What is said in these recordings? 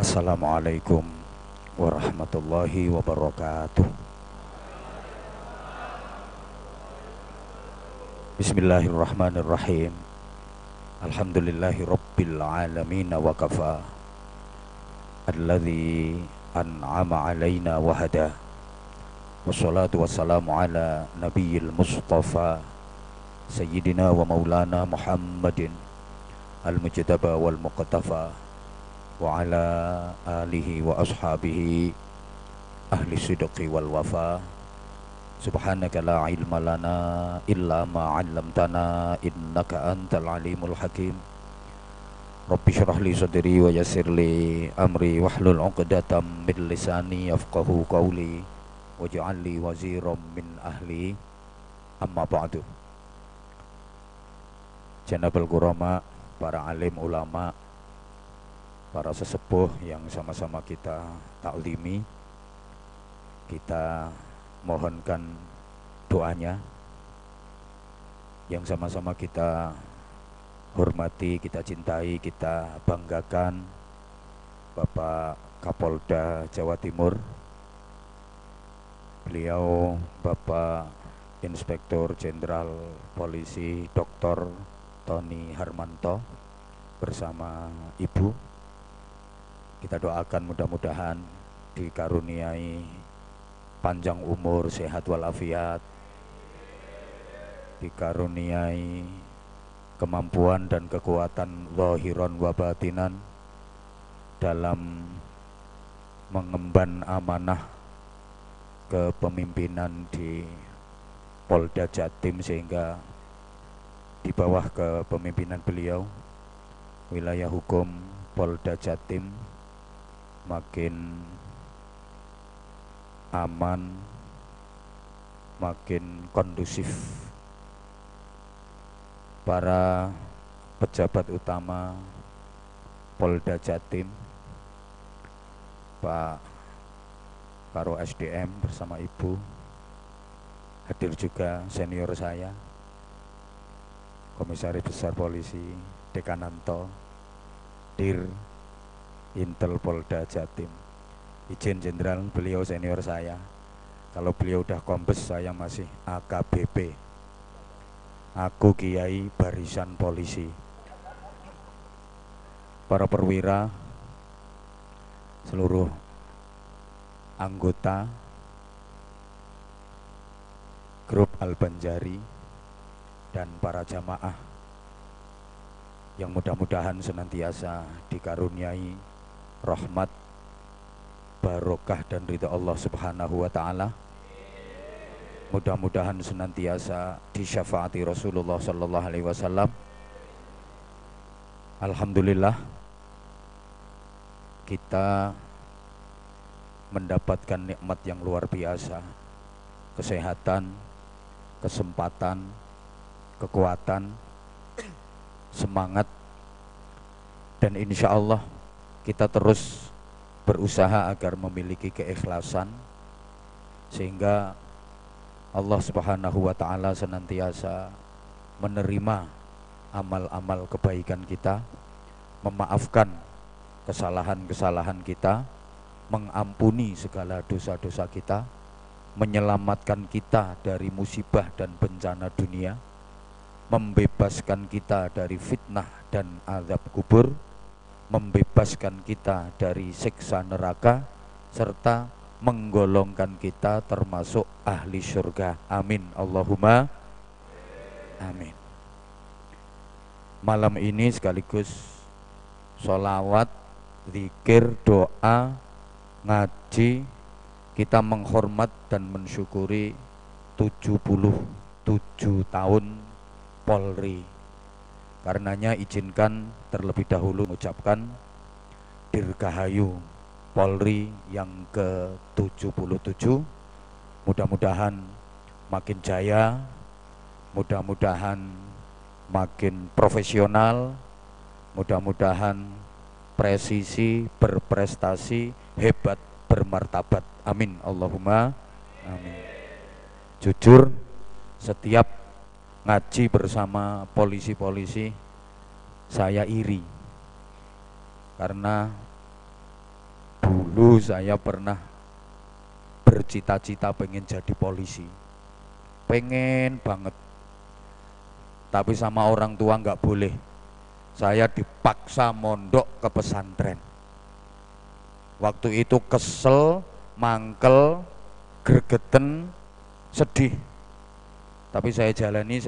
Assalamualaikum warahmatullahi wabarakatuh. Bismillahirrahmanirrahim. Alhamdulillahi rabbil alamin wa kafa. Alladzi an'ama alaina wa hada. Wassalatu wassalamu ala nabiyil mustafa Sayyidina wa maulana Muhammadin al-mujtaba wal muqtafa wa ala alihi wa ashabihi ahli sidqi wal wafa. Subhanaka la ilma lana illa ma 'allamtana innaka antal alimul hakim. Rabbi shrah li sadri wa yassir li amri wahlul 'uqdatam min lisani yafqahu qawli waj'al li waziran min ahli. Amma ba'du. Janabul Qurama, para alim ulama, para sesepuh yang sama-sama kita taklimi, kita mohonkan doanya, yang sama-sama kita hormati, kita cintai, kita banggakan Bapak Kapolda Jawa Timur, beliau Bapak Inspektur Jenderal Polisi Dr. Tony Harmanto bersama Ibu. Kita doakan mudah-mudahan dikaruniai panjang umur, sehat walafiat, dikaruniai kemampuan dan kekuatan zahiran wa batinan dalam mengemban amanah kepemimpinan di Polda Jatim, sehingga di bawah kepemimpinan beliau wilayah hukum Polda Jatim makin aman, makin kondusif. Para pejabat utama Polda Jatim, Pak Karo SDM bersama Ibu, hadir juga senior saya, Komisaris Besar Polisi Dekananto, Dir Intel Polda Jatim. Izin Jenderal, beliau senior saya. Kalau beliau udah kombes, saya masih AKBP. Aku Kiai Barisan Polisi. Para perwira, seluruh anggota grup Al-Banjari, dan para jamaah yang mudah-mudahan senantiasa dikaruniai rahmat, barokah dan ridha Allah Subhanahu wa ta'ala. Mudah-mudahan senantiasa disyafaati Rasulullah sallallahu alaihi wasallam. Alhamdulillah, kita mendapatkan nikmat yang luar biasa, kesehatan, kesempatan, kekuatan, semangat, dan insya Allah kita terus berusaha agar memiliki keikhlasan, sehingga Allah Subhanahu wa ta'ala senantiasa menerima amal-amal kebaikan kita, memaafkan kesalahan-kesalahan kita, mengampuni segala dosa-dosa kita, menyelamatkan kita dari musibah dan bencana dunia, membebaskan kita dari fitnah dan azab kubur, membebaskan kita dari siksa neraka, serta menggolongkan kita termasuk ahli surga. Amin Allahumma amin. Malam ini sekaligus sholawat, zikir, doa, ngaji, kita menghormat dan mensyukuri 77 tahun Polri. Karenanya izinkan terlebih dahulu mengucapkan Dirgahayu Polri yang ke-77. Mudah-mudahan makin jaya, mudah-mudahan makin profesional, mudah-mudahan presisi, berprestasi, hebat, bermartabat. Amin Allahumma amin. Jujur, setiap ngaji bersama polisi-polisi saya iri, karena Dulu saya pernah bercita-cita pengen jadi polisi, pengen banget, tapi sama orang tua nggak boleh. Saya dipaksa mondok ke pesantren. Waktu itu kesel, mangkel, gregeten, sedih. Tapi saya jalani,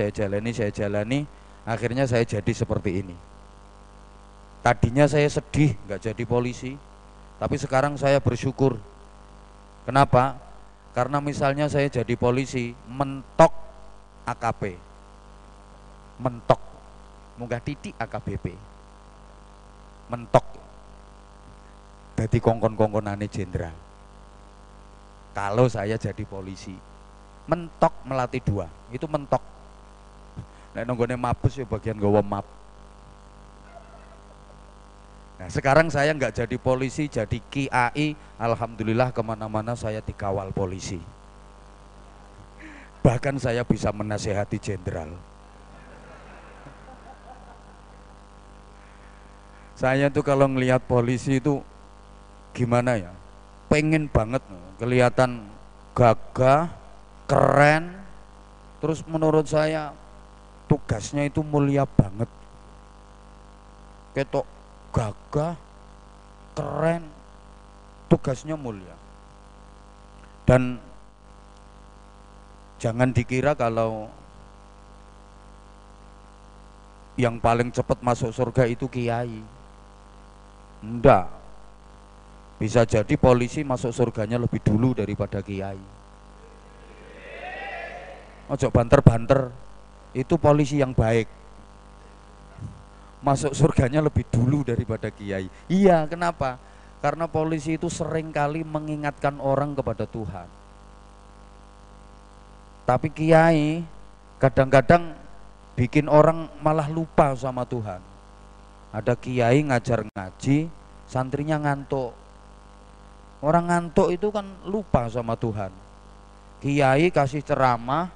akhirnya saya jadi seperti ini. Tadinya saya sedih nggak jadi polisi, tapi sekarang saya bersyukur. Kenapa? Karena misalnya saya jadi polisi, mentok AKP, mentok, munggah titik AKBP, mentok, jadi kongkon-kongkonane jenderal. Kalau saya jadi polisi, mentok melatih 2, itu mentok. Nek nonggone mabus ya bagian gawa map. Nah, sekarang saya nggak jadi polisi, jadi kiai. Alhamdulillah kemana-mana saya dikawal polisi. Bahkan saya bisa menasehati jenderal. Saya tuh kalau ngelihat polisi itu gimana ya, pengen banget, kelihatan gagah, keren. Terus menurut saya tugasnya itu mulia banget. Ketok gagah, keren, tugasnya mulia. Dan jangan dikira kalau yang paling cepat masuk surga itu kiai. Enggak. Bisa jadi polisi masuk surganya lebih dulu daripada kiai. Ojo banter-banter. Itu polisi yang baik. Masuk surganya lebih dulu daripada kiai. Iya, kenapa? Karena polisi itu seringkali mengingatkan orang kepada Tuhan. Tapi kiai kadang-kadang bikin orang malah lupa sama Tuhan. Ada kiai ngajar ngaji, santrinya ngantuk. Orang ngantuk itu kan lupa sama Tuhan. Kiai kasih ceramah,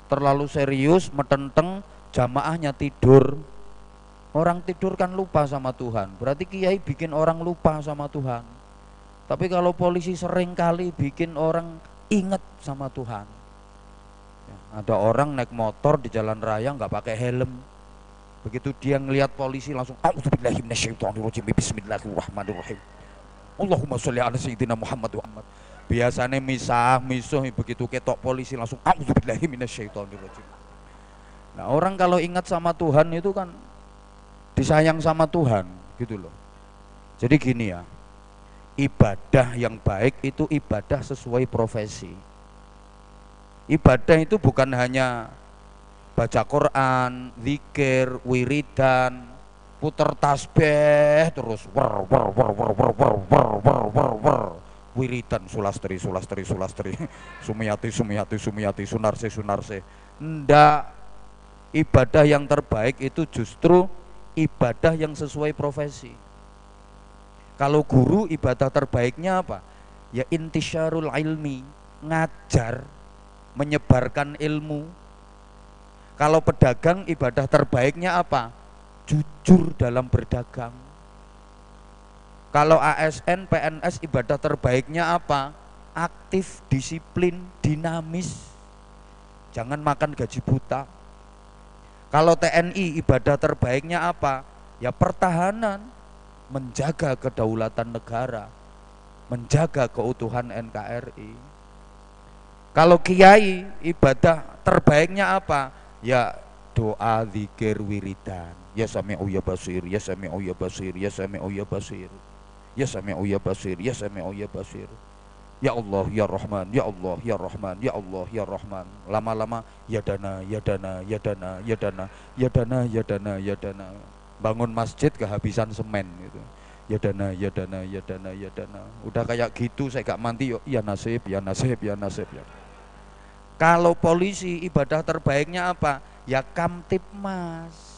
terlalu serius, metenteng, jamaahnya tidur. Orang tidur kan lupa sama Tuhan. Berarti kiai bikin orang lupa sama Tuhan. Tapi kalau polisi sering kali bikin orang ingat sama Tuhan. Ya, ada orang naik motor di jalan raya nggak pakai helm. Begitu dia ngelihat polisi langsung a'udzubillahi minasyaitonirrajim, bismillahirrahmanirrahim. Allahumma sholli ala sayyidina Muhammad. Biasanya misuh begitu ketok polisi langsung a'udzubillahi minasyaitonirrajim. Nah, orang kalau ingat sama Tuhan itu kan disayang sama Tuhan gitu loh. Jadi gini ya, ibadah yang baik itu ibadah sesuai profesi. Ibadah itu bukan hanya baca Quran, zikir, wiridan, puter tasbih terus wiridan sulastri sumiyati sunarse. Ndak. Ibadah yang terbaik itu justru ibadah yang sesuai profesi. Kalau guru, ibadah terbaiknya apa? Ya intisyarul ilmi, ngajar, menyebarkan ilmu. Kalau pedagang, ibadah terbaiknya apa? Jujur dalam berdagang. Kalau ASN, PNS, ibadah terbaiknya apa? Aktif, disiplin, dinamis. Jangan makan gaji buta. Kalau TNI, ibadah terbaiknya apa? Ya pertahanan, menjaga kedaulatan negara, menjaga keutuhan NKRI. Kalau kiai, ibadah terbaiknya apa? Ya doa, zikir, wiridan. Ya sami'u ya basir, ya sami'u ya basir, ya sami'u ya basir, ya sami'u ya basir, ya sami'u ya basir. Ya Allah ya Rahman, ya Allah ya Rahman, ya Allah ya Rahman. Lama-lama ya dana, ya dana, ya dana, ya dana, ya dana, ya dana, ya dana. Bangun masjid kehabisan semen gitu. Ya dana, ya dana, ya dana, ya dana. Udah kayak gitu saya gak mandi yuk. Ya nasib, ya nasib, ya nasib ya. Kalau polisi ibadah terbaiknya apa? Ya kamtipmas.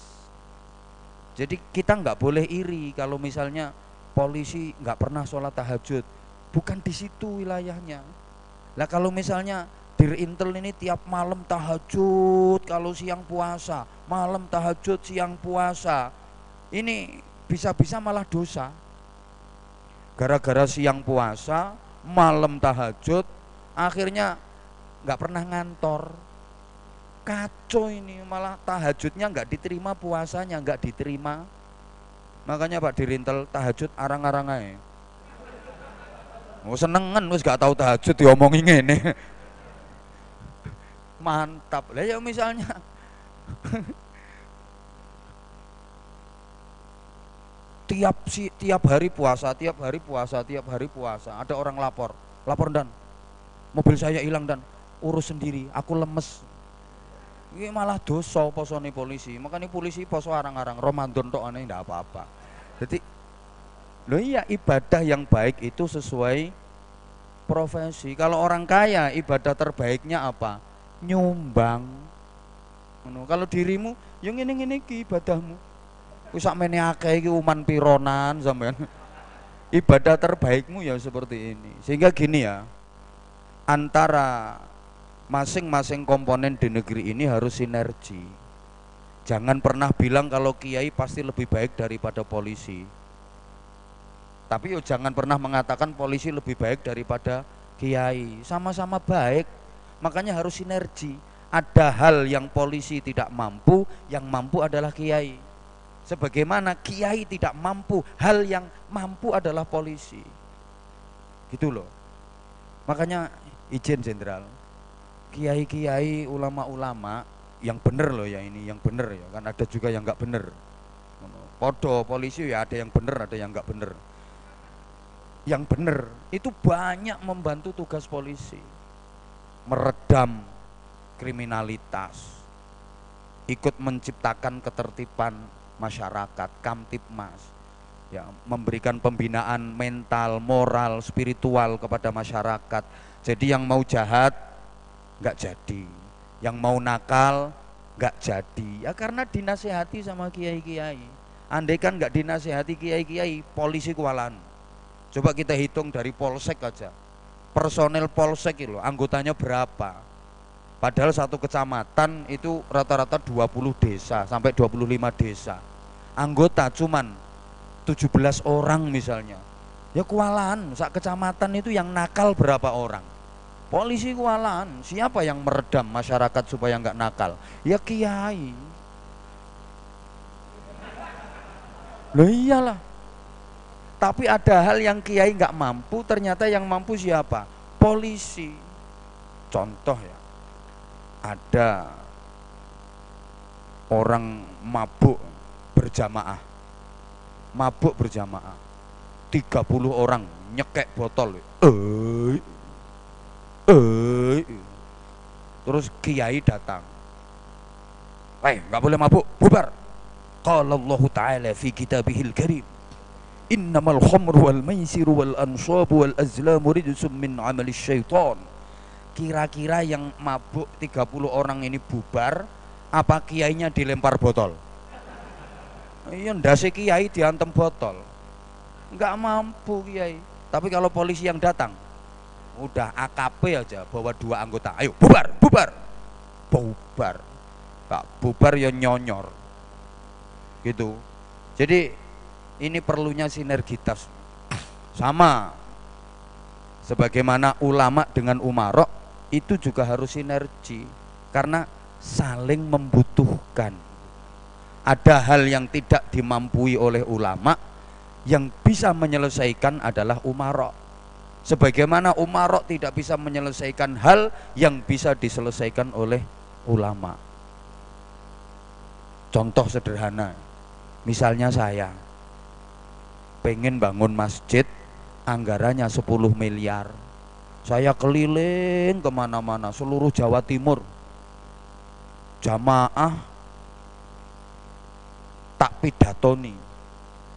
Jadi kita nggak boleh iri kalau misalnya polisi nggak pernah sholat tahajud. Bukan di situ wilayahnya. Lah kalau misalnya Dirintel ini tiap malam tahajud, kalau siang puasa, malam tahajud, siang puasa, ini bisa-bisa malah dosa. Gara-gara siang puasa, malam tahajud, akhirnya nggak pernah ngantor. Kacau ini, malah tahajudnya nggak diterima, puasanya nggak diterima. Makanya Pak Dirintel tahajud arang-arang aja. Oh senengan wis gak tahu tahajud diomongin ngene. Mantap. Lah ya misalnya tiap hari puasa, ada orang lapor dan mobil saya hilang dan urus sendiri, aku lemes. Ini malah dosa posone polisi. Makanya polisi poso arang-arang Ramadan tok aneh ndak apa-apa. Jadi loh iya, ibadah yang baik itu sesuai profesi. Kalau orang kaya ibadah terbaiknya apa? Nyumbang. Kalau dirimu yang ngene-ngene iki ibadahmu. Wis sakmene akeh iki uman pironan sampean. Ibadah terbaikmu ya seperti ini. Sehingga gini ya, antara masing-masing komponen di negeri ini harus sinergi. Jangan pernah bilang kalau kiai pasti lebih baik daripada polisi. Tapi yo jangan pernah mengatakan polisi lebih baik daripada kiai. Sama-sama baik. Makanya harus sinergi. Ada hal yang polisi tidak mampu, yang mampu adalah kiai. Sebagaimana kiai tidak mampu, hal yang mampu adalah polisi. Gitu loh. Makanya izin jenderal, kiai-kiai, ulama-ulama yang bener loh ya, ini yang bener ya, kan ada juga yang nggak bener. Podo polisi ya, ada yang bener, ada yang nggak bener. Yang bener itu banyak membantu tugas polisi, meredam kriminalitas, ikut menciptakan ketertiban masyarakat, Kamtibmas, ya, memberikan pembinaan mental, moral, spiritual kepada masyarakat. Jadi yang mau jahat nggak jadi, yang mau nakal nggak jadi, ya karena dinasehati sama kiai-kiai. Andai kan nggak dinasehati kiai-kiai, polisi kualan. Coba kita hitung dari polsek aja, personel polsek itu anggotanya berapa? Padahal satu kecamatan itu rata-rata 20 desa sampai 25 desa. Anggota cuman 17 orang misalnya. Ya kualan, sak kecamatan itu yang nakal berapa orang? Polisi kualan. Siapa yang meredam masyarakat supaya nggak nakal? Ya kiai. Loh iyalah. Tapi ada hal yang kiai nggak mampu, ternyata yang mampu siapa? Polisi. Contoh ya, ada orang mabuk berjamaah, 30 orang nyekek botol, terus kiai datang, nggak boleh mabuk, bubar. Qala Allah Ta'ala fi kitabihil karim, innamal khamru wal maisiru wal ansabu wal azlamu rijsum min amali syaitan. Kira-kira yang mabuk 30 orang ini bubar, apa kiainya dilempar botol? Iya, ndase kiai diantem botol, nggak mampu kiai. Tapi kalau polisi yang datang, udah AKP aja bawa 2 anggota, ayo bubar, bubar, bubar, Pak bubar ya nyonyor, gitu. Jadi ini perlunya sinergitas, sama sebagaimana ulama dengan umarok itu juga harus sinergi, karena saling membutuhkan. Ada hal yang tidak dimampui oleh ulama, yang bisa menyelesaikan adalah umarok. Sebagaimana umarok tidak bisa menyelesaikan hal yang bisa diselesaikan oleh ulama. Contoh sederhana, misalnya saya pengen bangun masjid, anggarannya 10 miliar. Saya keliling kemana-mana, seluruh Jawa Timur, jamaah tak pidatoni,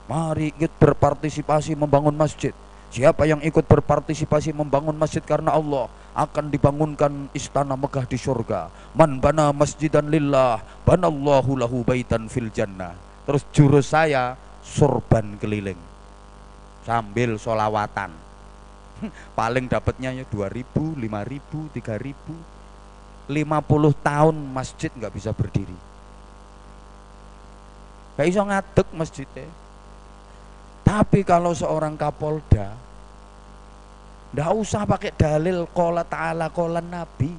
mari ikut berpartisipasi membangun masjid. Siapa yang ikut berpartisipasi membangun masjid karena Allah, akan dibangunkan istana megah di surga. Man bana masjidan lillah, banallahu lahu baitan fil jannah. Terus jurus saya sorban keliling sambil solawatan. Paling dapatnya ya 2.000, 5.000, 3.000. 50 tahun masjid nggak bisa berdiri, gak iso ngadeg masjidnya. Tapi kalau seorang Kapolda, ndak usah pakai dalil qala ta'ala qala Nabi,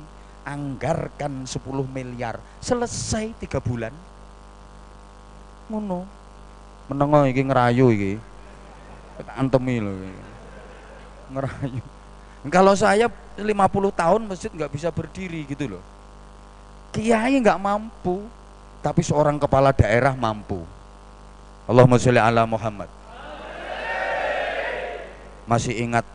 anggarkan 10 miliar, selesai 3 bulan. Ngono. Menengo iki ngerayu iki. Antemi lho iki. Ngerayu. Kalau saya 50 tahun masjid nggak bisa berdiri gitu loh. Kiai nggak mampu, tapi seorang kepala daerah mampu. Allahumma sholli ala Muhammad. Masih ingat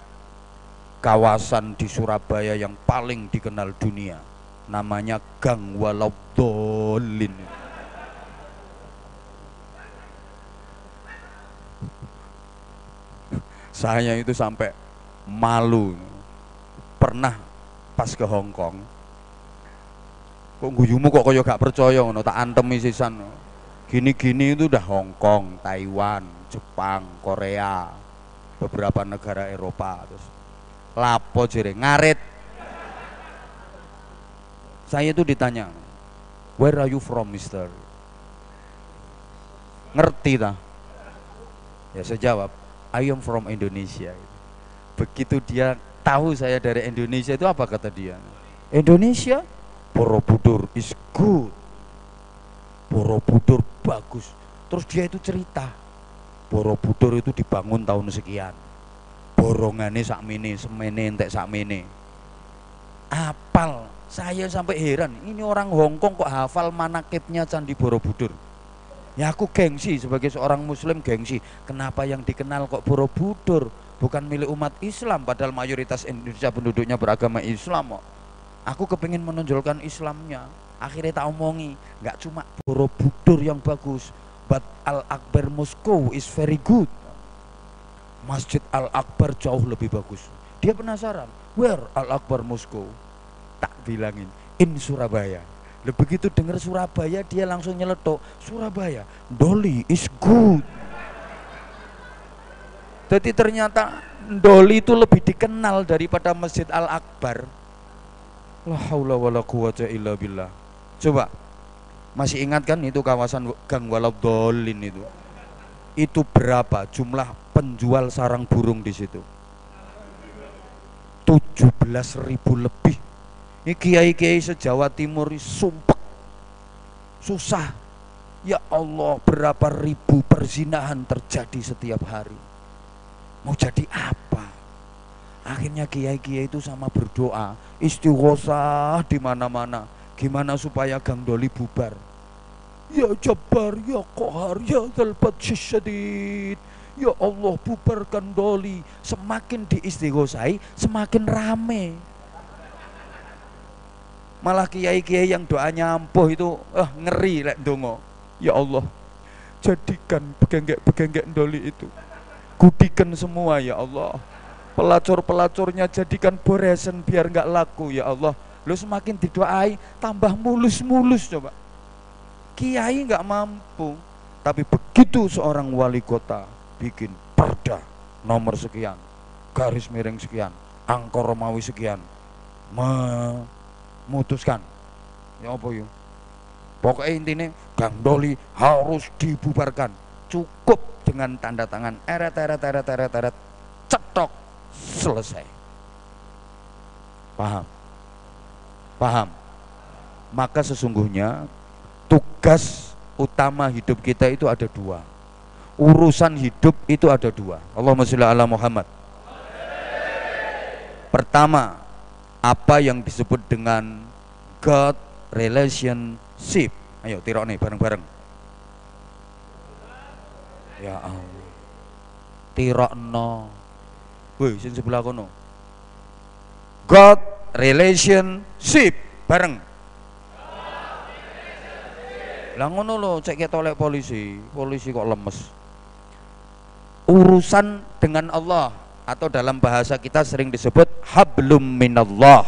kawasan di Surabaya yang paling dikenal dunia, namanya Gang Walauddolin. Saya itu sampai malu. Pernah pas ke Hong Kong, kok guyumu kok kaya gak percaya ngono, tak antemi sisan. Gini-gini itu udah Hong Kong, Taiwan, Jepang, Korea, beberapa negara Eropa. Terus lapo jere ngarit. Saya itu ditanya, where are you from, mister? Ngerti tak? Ya saya jawab, I am from Indonesia. Begitu dia tahu saya dari Indonesia, itu apa kata dia? Indonesia, Borobudur is good, Borobudur bagus. Terus dia itu cerita, Borobudur itu dibangun tahun sekian, borongane sakmene, semene entek sakmene. Apal, saya sampai heran, ini orang Hongkong kok hafal manakibnya Candi Borobudur. Ya aku gengsi sebagai seorang muslim, gengsi. Kenapa yang dikenal kok Borobudur, bukan milik umat Islam, padahal mayoritas Indonesia penduduknya beragama Islam kok. Aku kepingin menonjolkan Islamnya. Akhirnya tak omongi, nggak cuma Borobudur yang bagus, but Al-Akbar Moskow is very good. Masjid Al-Akbar jauh lebih bagus. Dia penasaran, where Al-Akbar Moskow? Tak bilangin, in Surabaya. Begitu dengar Surabaya, dia langsung nyeletuk, Surabaya, Doli is good. Jadi ternyata Doli itu lebih dikenal daripada Masjid Al-Akbar. La haula wala quwata illa billah. Coba, masih ingat kan itu kawasan Gang Walauddolin itu? Itu berapa jumlah penjual sarang burung di situ? 17.000 lebih. Ini kiai-kiai se-Jawa Timur sumpek, susah. Ya Allah, berapa ribu perzinahan terjadi setiap hari. Mau jadi apa? Akhirnya kiai-kiai itu sama berdoa, istighosah di mana-mana. Gimana supaya Gang Doli bubar? Ya Jabbar, ya Qahar, ya Dzal Syadid. Ya Allah, bubarkan Doli. Semakin diistighosahi, semakin rame. Malah kiai-kiai yang doanya ampuh itu ngeri lek ndonga. Ya Allah, jadikan begenggek-begenggek Doli itu, gudikan semua ya Allah. Pelacur-pelacurnya jadikan boresen biar nggak laku ya Allah. Lu semakin didoai tambah mulus-mulus coba. Kiai nggak mampu, tapi begitu seorang wali kota bikin perda nomor sekian, garis miring sekian, angkor Romawi sekian, memutuskan ya apa yuk, pokoknya intinya Gang Doli harus dibubarkan. Cukup dengan tanda tangan eret cetok, selesai. Paham? Maka sesungguhnya tugas utama hidup kita itu ada dua. Urusan hidup itu ada dua. Allahumma sholli ala Muhammad. Pertama, apa yang disebut dengan God relationship. Ayo tirok nih bareng-bareng. Ya Allah, tirok no. Woi, sing sebelah kono. God relationship bareng. Lah ngono lho, cek ketolek polisi kok lemes. Urusan dengan Allah, atau dalam bahasa kita sering disebut hablum minallah.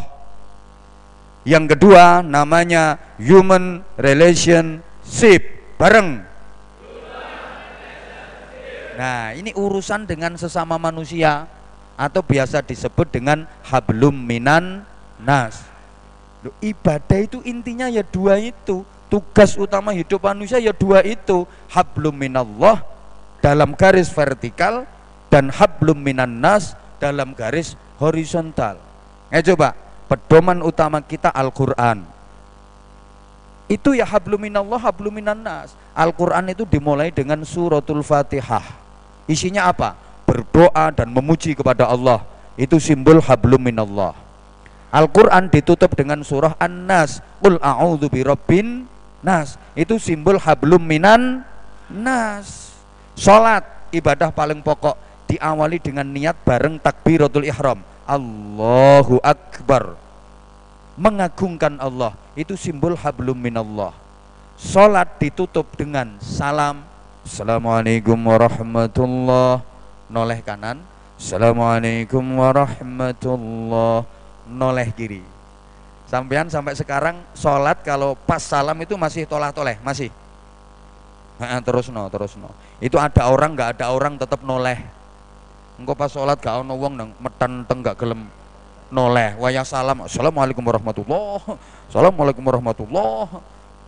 Yang kedua namanya human relationship bareng. Nah, ini urusan dengan sesama manusia, atau biasa disebut dengan hablum minan nas. Loh, ibadah itu intinya ya dua itu. Tugas utama hidup manusia ya dua itu, hablum minallah dalam garis vertikal dan hablum minan nas dalam garis horizontal. Coba, pedoman utama kita Al-Qur'an. Itu ya hablum minallah, hablum minan nas. Al-Qur'an itu dimulai dengan suratul Fatihah. Isinya apa? Berdoa dan memuji kepada Allah. Itu simbol hablum minallah. Al-Qur'an ditutup dengan surah An-Nas. Qul a'udzu birabbin nas. Itu simbol hablum minan nas. Salat, ibadah paling pokok, diawali dengan niat bareng takbiratul ihram. Allahu Akbar. Mengagungkan Allah. Itu simbol hablum minallah. Salat ditutup dengan salam. Assalamualaikum warahmatullah. Noleh kanan. Assalamualaikum warahmatullah. Noleh kiri. Sampean sampai sekarang sholat kalau pas salam itu masih tolah-toleh, masih. Terus no. Itu ada orang nggak ada orang tetap noleh. Engkau pas sholat gak ono wong nang metan teng gak gelem noleh. Waya salam, assalamualaikum warahmatullah. Assalamualaikum warahmatullah.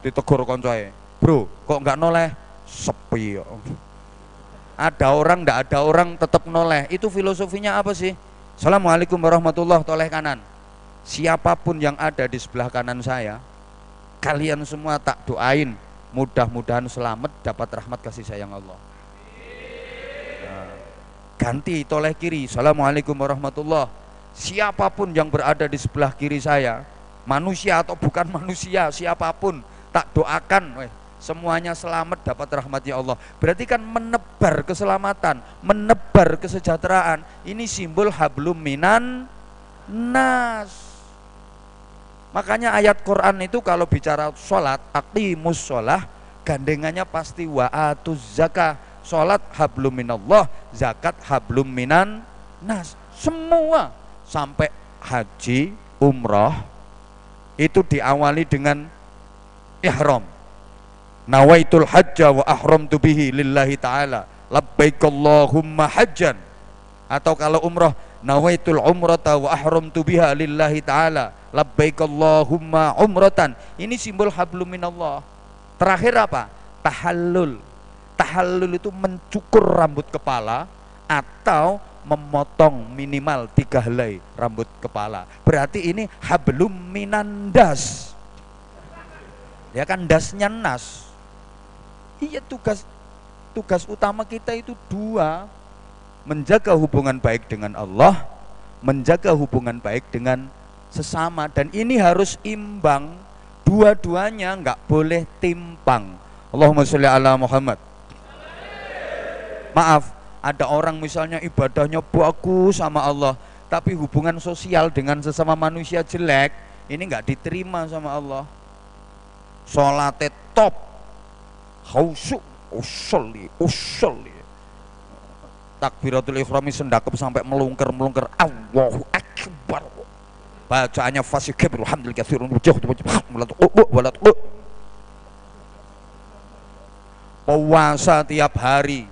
Ditegur koncoe, bro, kok nggak noleh? Sepi. Ada orang nggak ada orang tetap noleh. Itu filosofinya apa sih? Assalamualaikum warahmatullah, toleh kanan. Siapapun yang ada di sebelah kanan saya, kalian semua tak doain mudah-mudahan selamat dapat rahmat kasih sayang Allah. Nah, ganti toleh kiri. Assalamualaikum warahmatullah. Siapapun yang berada di sebelah kiri saya, manusia atau bukan manusia, siapapun, tak doakan semuanya selamat dapat rahmatnya Allah. Berarti kan menebar keselamatan, menebar kesejahteraan. Ini simbol hablum minan nas. Makanya ayat Quran itu kalau bicara sholat, aqimus sholah, gandengannya pasti wa'atuz zakah. Sholat hablum minallah, zakat hablum minan nas. Semua sampai haji, umrah itu diawali dengan ihram. Nawaitul hajja wa ahramtu bihi lillahi ta'ala labbaik Allahumma hajjan. Atau kalau umrah, nawaitul umrata wa ahramtu biha lillahi ta'ala labbaik Allahumma umratan. Ini simbol hablum minallah. Terakhir apa? Tahallul. Tahallul itu mencukur rambut kepala atau memotong minimal 3 helai rambut kepala. Berarti ini hablum minan das. Ya kan, dasnya nas. Iya, tugas utama kita itu 2. Menjaga hubungan baik dengan Allah, menjaga hubungan baik dengan sesama, dan ini harus imbang. Dua-duanya nggak boleh timpang. Allahumma sholli ala Muhammad. Maaf, ada orang misalnya ibadahnya bagus sama Allah, tapi hubungan sosial dengan sesama manusia jelek, ini nggak diterima sama Allah. Sholatnya top, khusyuk, usolli, takbiratul ihrami sendakep sampai melungker Allahu Akbar. Bacaannya fasih kabir alhamdulillah katsirun puasa tiap hari,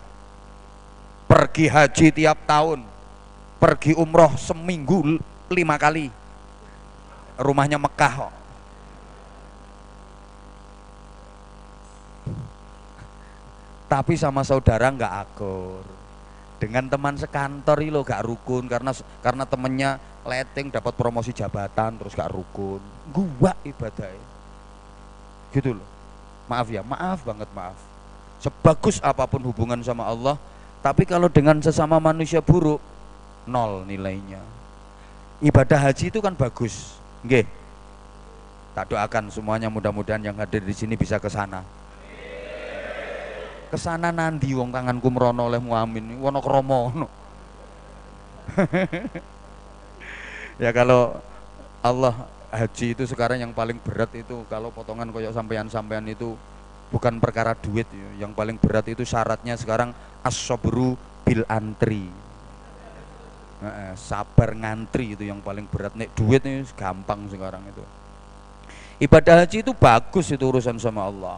pergi haji tiap tahun, pergi umroh seminggu 5 kali, rumahnya Mekah. Tapi sama saudara nggak akur. Dengan teman sekantor lo gak rukun karena temennya letting dapat promosi jabatan terus gak rukun. Gua ibadahnya gitu loh. Maaf ya, maaf banget, maaf. Sebagus apapun hubungan sama Allah, tapi kalau dengan sesama manusia buruk, 0 nilainya. Ibadah haji itu kan bagus, nggih. Tak doakan semuanya mudah-mudahan yang hadir di sini bisa ke sana. Kesana nanti wong tanganku merono oleh muamin Wonokromo. Ya kalau Allah, haji itu sekarang yang paling berat itu kalau potongan koyok sampean itu bukan perkara duit ya. Yang paling berat itu syaratnya sekarang as-sabru bil antri. Sabar ngantri itu yang paling berat. Nek duit ini gampang sekarang itu. Ibadah haji itu bagus, itu urusan sama Allah.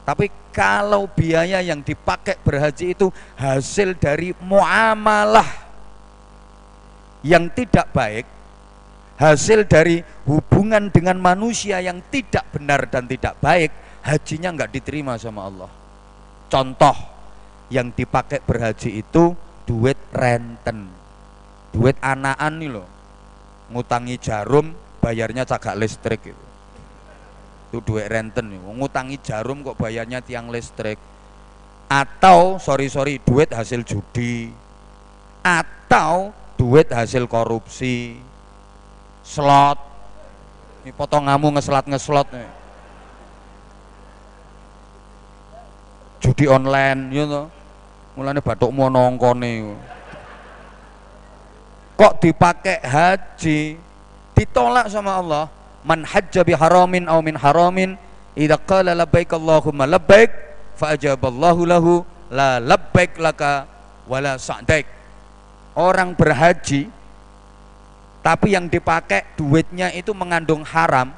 Tapi kalau biaya yang dipakai berhaji itu hasil dari muamalah yang tidak baik, hasil dari hubungan dengan manusia yang tidak benar dan tidak baik, hajinya nggak diterima sama Allah. Contoh, yang dipakai berhaji itu duit renten, duit anakan nih loh, ngutangi jarum bayarnya cagak listrik itu duit renten nih, ngutangi jarum kok bayarnya tiang listrik. Atau sorry duit hasil judi, atau duit hasil korupsi, slot, ini potonganmu ngeslot nih, judi online, you know. Mulane bathukmu nongkone. Kok dipakai haji, ditolak sama Allah. Man hajja bi haramin aw min haramin idza qala labbaik Allahumma labbaik fa ajaballahu lahu la labbaik laka wala sa'daik. Orang berhaji tapi yang dipakai duitnya itu mengandung haram,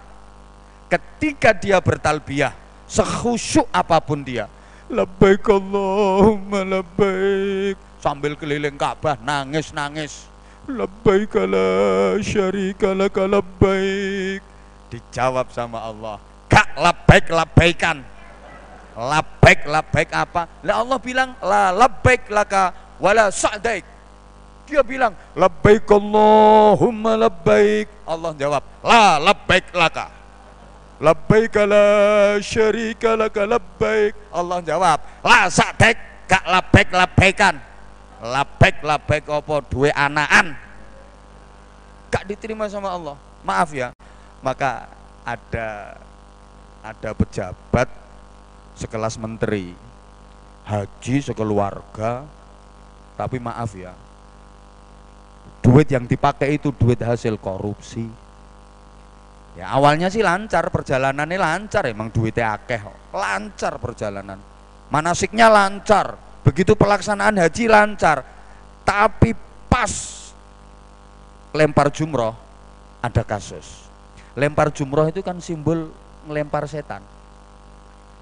ketika dia bertalbiyah sekhusyuk apapun dia, labbaik Allahumma labbaik, sambil keliling Ka'bah nangis, labbaik la syarika laka labbaik, dijawab sama Allah, gak labbaikan, labbaik apa? Lah Allah bilang la labbaik laka wala sa'daik. Dia bilang labbaik Allahumma labbaik, Allah jawab la labbaik laka, labbaik la syarika laka labbaik, Allah jawab la sa'daik, gak labbaikan. Labbaik apa duwe anakan, gak diterima sama Allah. Maaf ya, maka ada pejabat sekelas menteri haji sekeluarga, tapi maaf ya, duit yang dipakai itu duit hasil korupsi. Ya awalnya sih lancar, perjalanannya lancar, emang duitnya akeh, lancar perjalanan, manasiknya lancar, begitu pelaksanaan haji lancar. Tapi pas lempar jumroh ada kasus. Lempar jumroh itu kan simbol ngelempar setan.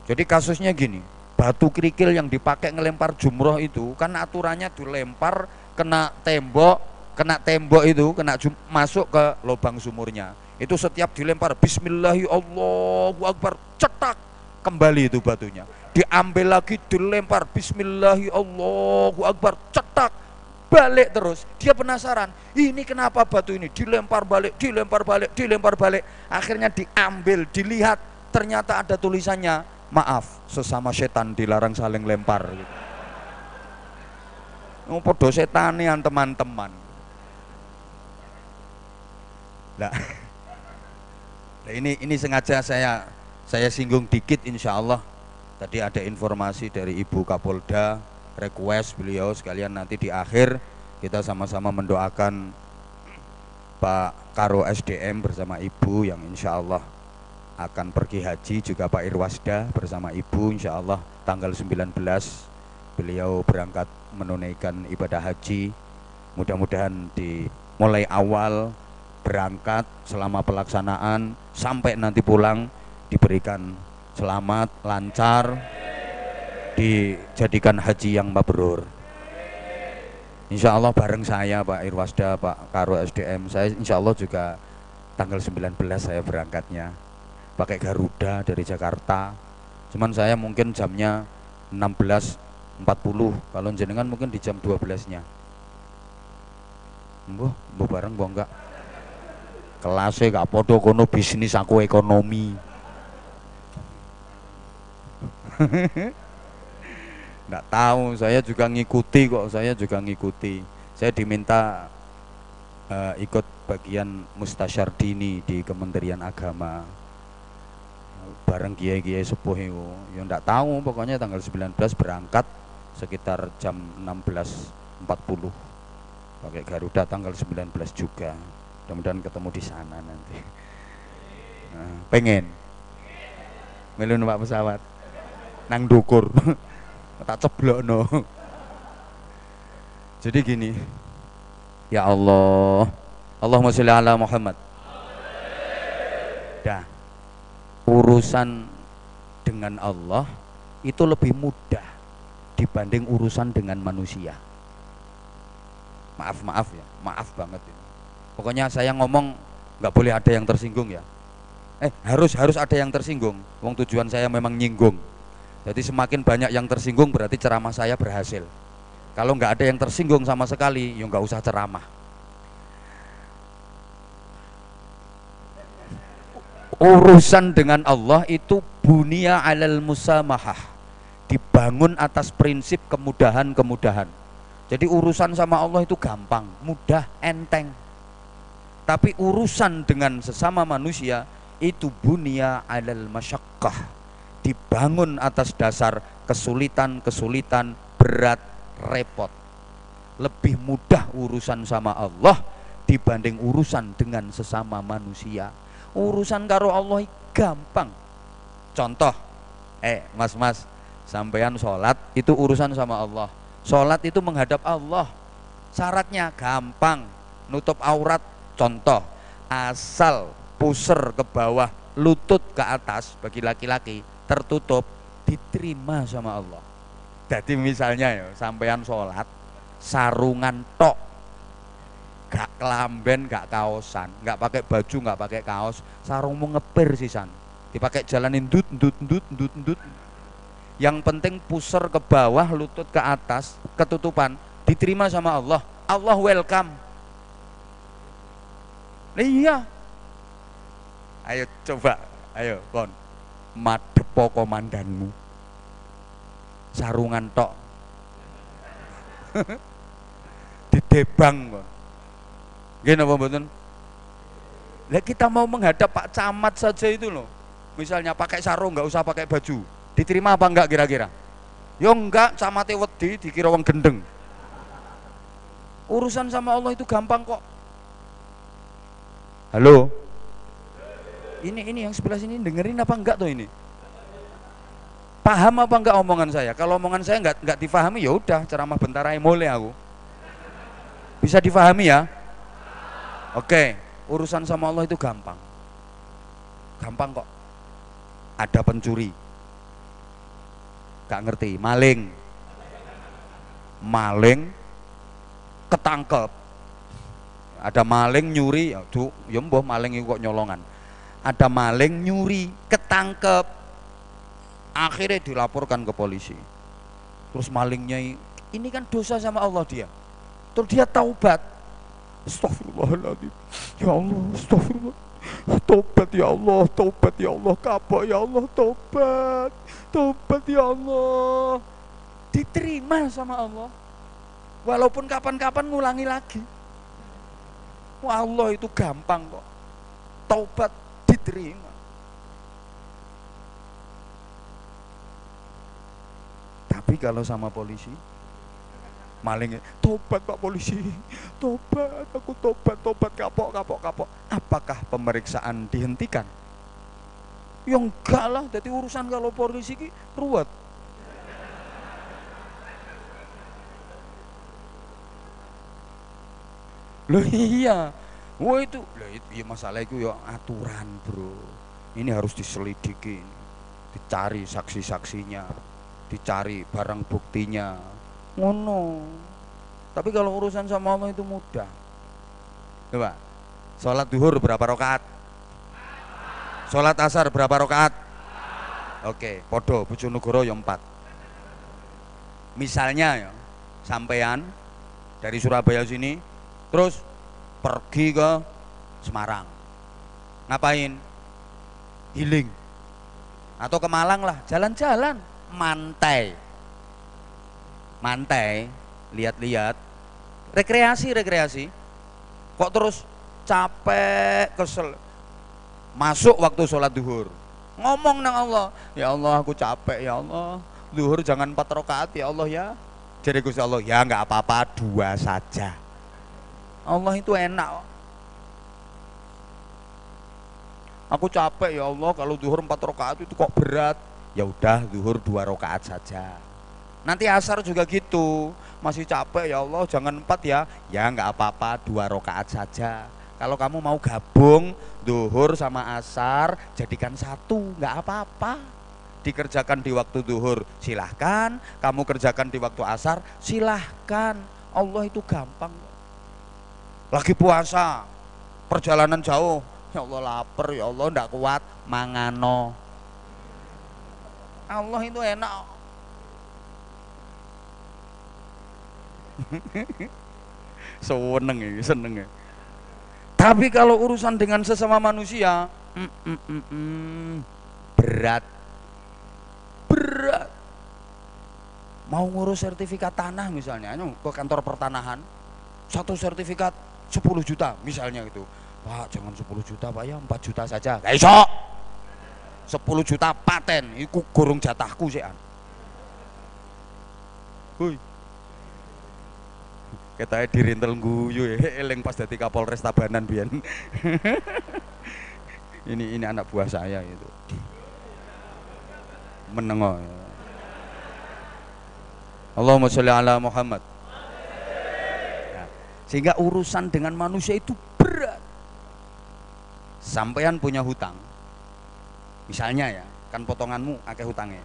Jadi kasusnya gini, batu kerikil yang dipakai ngelempar jumroh itu kan aturannya dilempar kena tembok itu masuk ke lubang sumurnya. Itu setiap dilempar bismillahi Allahu akbar, cetak kembali itu batunya. Diambil lagi dilempar bismillahi Allahu akbar, cetak balik terus. Dia penasaran, ini kenapa batu ini dilempar balik. Akhirnya diambil, dilihat, ternyata ada tulisannya, maaf, sesama setan dilarang saling lempar. Podo setanian teman-teman. Nah, ini sengaja saya singgung dikit, insya Allah. Tadi ada informasi dari Ibu Kapolda, request beliau sekalian nanti di akhir kita sama-sama mendoakan Pak Karo SDM bersama Ibu yang insya Allah akan pergi haji, juga Pak Irwasda bersama Ibu insya Allah tanggal 19 beliau berangkat menunaikan ibadah haji. Mudah-mudahan mulai awal berangkat selama pelaksanaan sampai nanti pulang diberikan selamat, lancar, dijadikan haji yang mabrur. Insya Allah bareng saya Pak Irwasda, Pak Karo SDM, saya insya Allah juga tanggal 19 saya berangkatnya pakai Garuda dari Jakarta. Cuman saya mungkin jamnya 16.40, kalau jenengan mungkin di jam 12-nya. Mbah bareng mbah enggak? Kelasnya gak podo kono, bisnis aku ekonomi. Nggak tahu, saya juga ngikuti kok, saya diminta ikut bagian mustasyar dini di Kementerian Agama bareng kiai-kiai sepuh itu. Ya nggak tahu, pokoknya tanggal 19 berangkat sekitar jam 16.40 pakai Garuda, tanggal 19 juga. Mudah-mudahan ketemu di sana nanti. Nah, pengen melu numpak pesawat nang dukur tak ceblok no. Jadi gini, ya Allah, Allahumma sholli ala Muhammad. Dah, urusan dengan Allah itu lebih mudah dibanding urusan dengan manusia. Maaf ya, maaf banget ini. Pokoknya saya ngomong nggak boleh ada yang tersinggung ya. Harus ada yang tersinggung. Wong tujuan saya memang nyinggung. Jadi semakin banyak yang tersinggung berarti ceramah saya berhasil. Kalau nggak ada yang tersinggung sama sekali, ya nggak usah ceramah. Urusan dengan Allah itu bunia alal musamahah, dibangun atas prinsip kemudahan-kemudahan. Jadi urusan sama Allah itu gampang, mudah, enteng. Tapi urusan dengan sesama manusia itu bunia alal masyaqqah, dibangun atas dasar kesulitan-kesulitan, berat, repot. Lebih mudah urusan sama Allah dibanding urusan dengan sesama manusia. Urusan karo Allah gampang. Contoh, mas-mas, sampean sholat itu urusan sama Allah. Sholat itu menghadap Allah. Syaratnya gampang, nutup aurat. Contoh, asal pusar ke bawah, lutut ke atas bagi laki-laki tertutup, diterima sama Allah. Jadi misalnya ya, sampean sholat sarungan tok, gak kelamben, gak kaosan, gak pakai baju, gak pakai kaos, sarungmu ngepir sisan, dipakai jalanin ndut. Yang penting pusar ke bawah, lutut ke atas, ketutupan, diterima sama Allah. Allah welcome. Iya. Ayo coba, ayo kon, madepo komandanmu, sarungan tok, didebang kok. Gini apa mboten? Lah kita mau menghadap Pak Camat saja itu loh. Misalnya pakai sarung, nggak usah pakai baju. Diterima apa enggak kira-kira? Yo enggak, camate wedi dikira wong gendeng. Urusan sama Allah itu gampang kok. Halo? Ini yang sebelah sini dengerin apa enggak tuh ini? Paham apa enggak omongan saya? Kalau omongan saya enggak difahami, ya udah ceramah bentar aja mulai aku. Bisa difahami ya? Oke, urusan sama Allah itu gampang. Gampang kok. Ada pencuri, gak ngerti, maling ketangkep. Ada maling nyuri, ya mbah maling itu kok nyolongan. Ada maling nyuri, ketangkep, akhirnya dilaporkan ke polisi. Terus malingnya ini kan dosa sama Allah dia, terus dia taubat. Astagfirullahaladzim, ya Allah, astagfirullah, tobat ya Allah, tobat ya Allah, kapok ya Allah, tobat ya Allah. Diterima sama Allah, walaupun kapan-kapan ngulangi lagi. Wah, Allah itu gampang kok, taubat diterima. Tapi kalau sama polisi, malingnya, tobat Pak polisi, tobat, aku tobat, kapok. Apakah pemeriksaan dihentikan? Ya enggak lah, jadi urusan kalau polisi ki ruwet. Loh iya, wah itu ya masalah itu ya aturan bro. Ini harus diselidiki, dicari saksi-saksinya, dicari barang buktinya. Ngono. Tapi kalau urusan sama Allah itu mudah. Coba, sholat duhur berapa rakaat? Sholat asar berapa rakaat? Oke, podo Bojonegoro ya 4. Misalnya ya, sampean dari Surabaya sini, terus pergi ke Semarang. Ngapain? Healing. Atau ke Malang lah, jalan-jalan, mantai, lihat-lihat, rekreasi. Kok terus capek, kesel, masuk waktu sholat duhur, ngomong nang Allah, ya Allah aku capek ya Allah, duhur jangan 4 rakaat ya Allah ya. Jadi Gusti Allah, ya nggak apa-apa, 2 saja. Allah itu enak. Aku capek ya Allah, kalau duhur 4 rakaat itu kok berat. Ya udah, duhur 2 rakaat saja. Nanti asar juga gitu, masih capek ya Allah, jangan 4 ya. Ya nggak apa-apa, 2 rakaat saja. Kalau kamu mau gabung duhur sama asar, jadikan 1, nggak apa-apa. Dikerjakan di waktu duhur silahkan, kamu kerjakan di waktu asar silahkan. Allah itu gampang. Lagi puasa, perjalanan jauh, ya Allah lapar, ya Allah ndak kuat, mangano. Allah itu enak. Seneng ya. Tapi kalau urusan dengan sesama manusia, berat. Mau ngurus sertifikat tanah misalnya, ke kantor pertanahan, satu sertifikat 10 juta misalnya gitu. Pak, jangan 10 juta Pak ya, 4 juta saja. Gak iso. 10 juta paten, iku gorong jatahku sih. Hui. Ketake dirintel guyu eling pas dadi Kapolres Tabanan biyen. ini anak buah saya itu. Menengo. Allahumma sholli ala Muhammad. Ya. Sehingga urusan dengan manusia itu berat. Sampean punya hutang. Misalnya ya, kan potonganmu akeh hutangnya.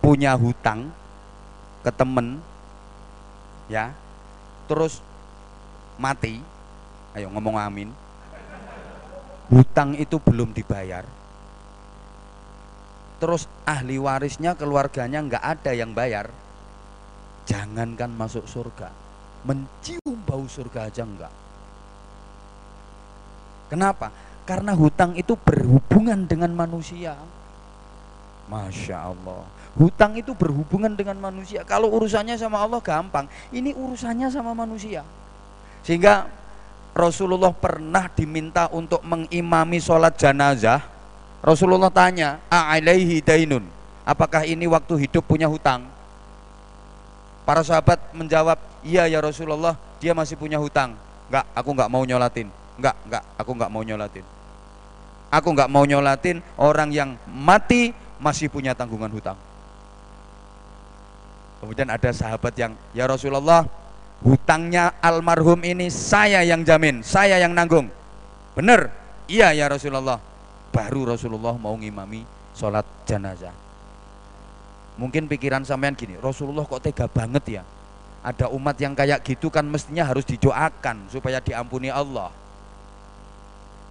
Punya hutang ke temen ya. Terus mati. Ayo ngomong amin. Hutang itu belum dibayar. Terus ahli warisnya, keluarganya nggak ada yang bayar. Jangankan masuk surga, mencium bau surga aja enggak. Kenapa? Karena hutang itu berhubungan dengan manusia. Masya Allah, hutang itu berhubungan dengan manusia. Kalau urusannya sama Allah gampang, ini urusannya sama manusia. Sehingga Rasulullah pernah diminta untuk mengimami sholat jenazah. Rasulullah tanya, a'alaihi dainun, apakah ini waktu hidup punya hutang? Para sahabat menjawab, iya ya Rasulullah, dia masih punya hutang. Enggak, aku enggak mau nyolatin. Enggak, aku enggak mau nyolatin. Aku enggak mau nyolatin orang yang mati masih punya tanggungan hutang. Kemudian ada sahabat yang, ya Rasulullah, hutangnya almarhum ini saya yang jamin, saya yang nanggung. Bener? Iya ya Rasulullah. Baru Rasulullah mau ngimami sholat jenazah. Mungkin pikiran sampean gini, Rasulullah kok tega banget ya. Ada umat yang kayak gitu kan mestinya harus didoakan supaya diampuni Allah.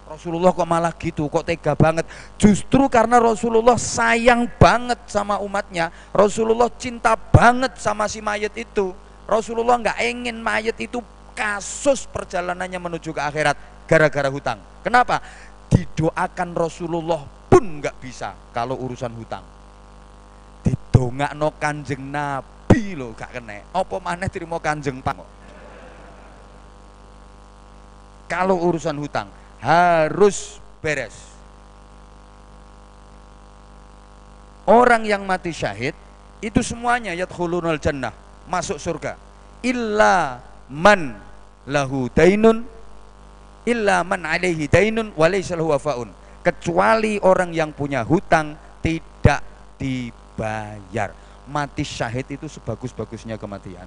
Rasulullah kok malah gitu, kok tega banget. Justru karena Rasulullah sayang banget sama umatnya, Rasulullah cinta banget sama si mayit itu. Rasulullah nggak ingin mayit itu kasus perjalanannya menuju ke akhirat gara-gara hutang. Kenapa? Didoakan Rasulullah pun nggak bisa kalau urusan hutang. Didongakno Kanjeng Nabi lho gak kena. Apa maneh trimo Kanjeng Pak. Kalau urusan hutang harus beres. Orang yang mati syahid itu semuanya yadkhulunal jannah, masuk surga. Illa man lahu dainun, illa man alaihi dainun wa laysa lahu wafaun. Kecuali orang yang punya hutang tidak dibayar. Mati syahid itu sebagus-bagusnya kematian,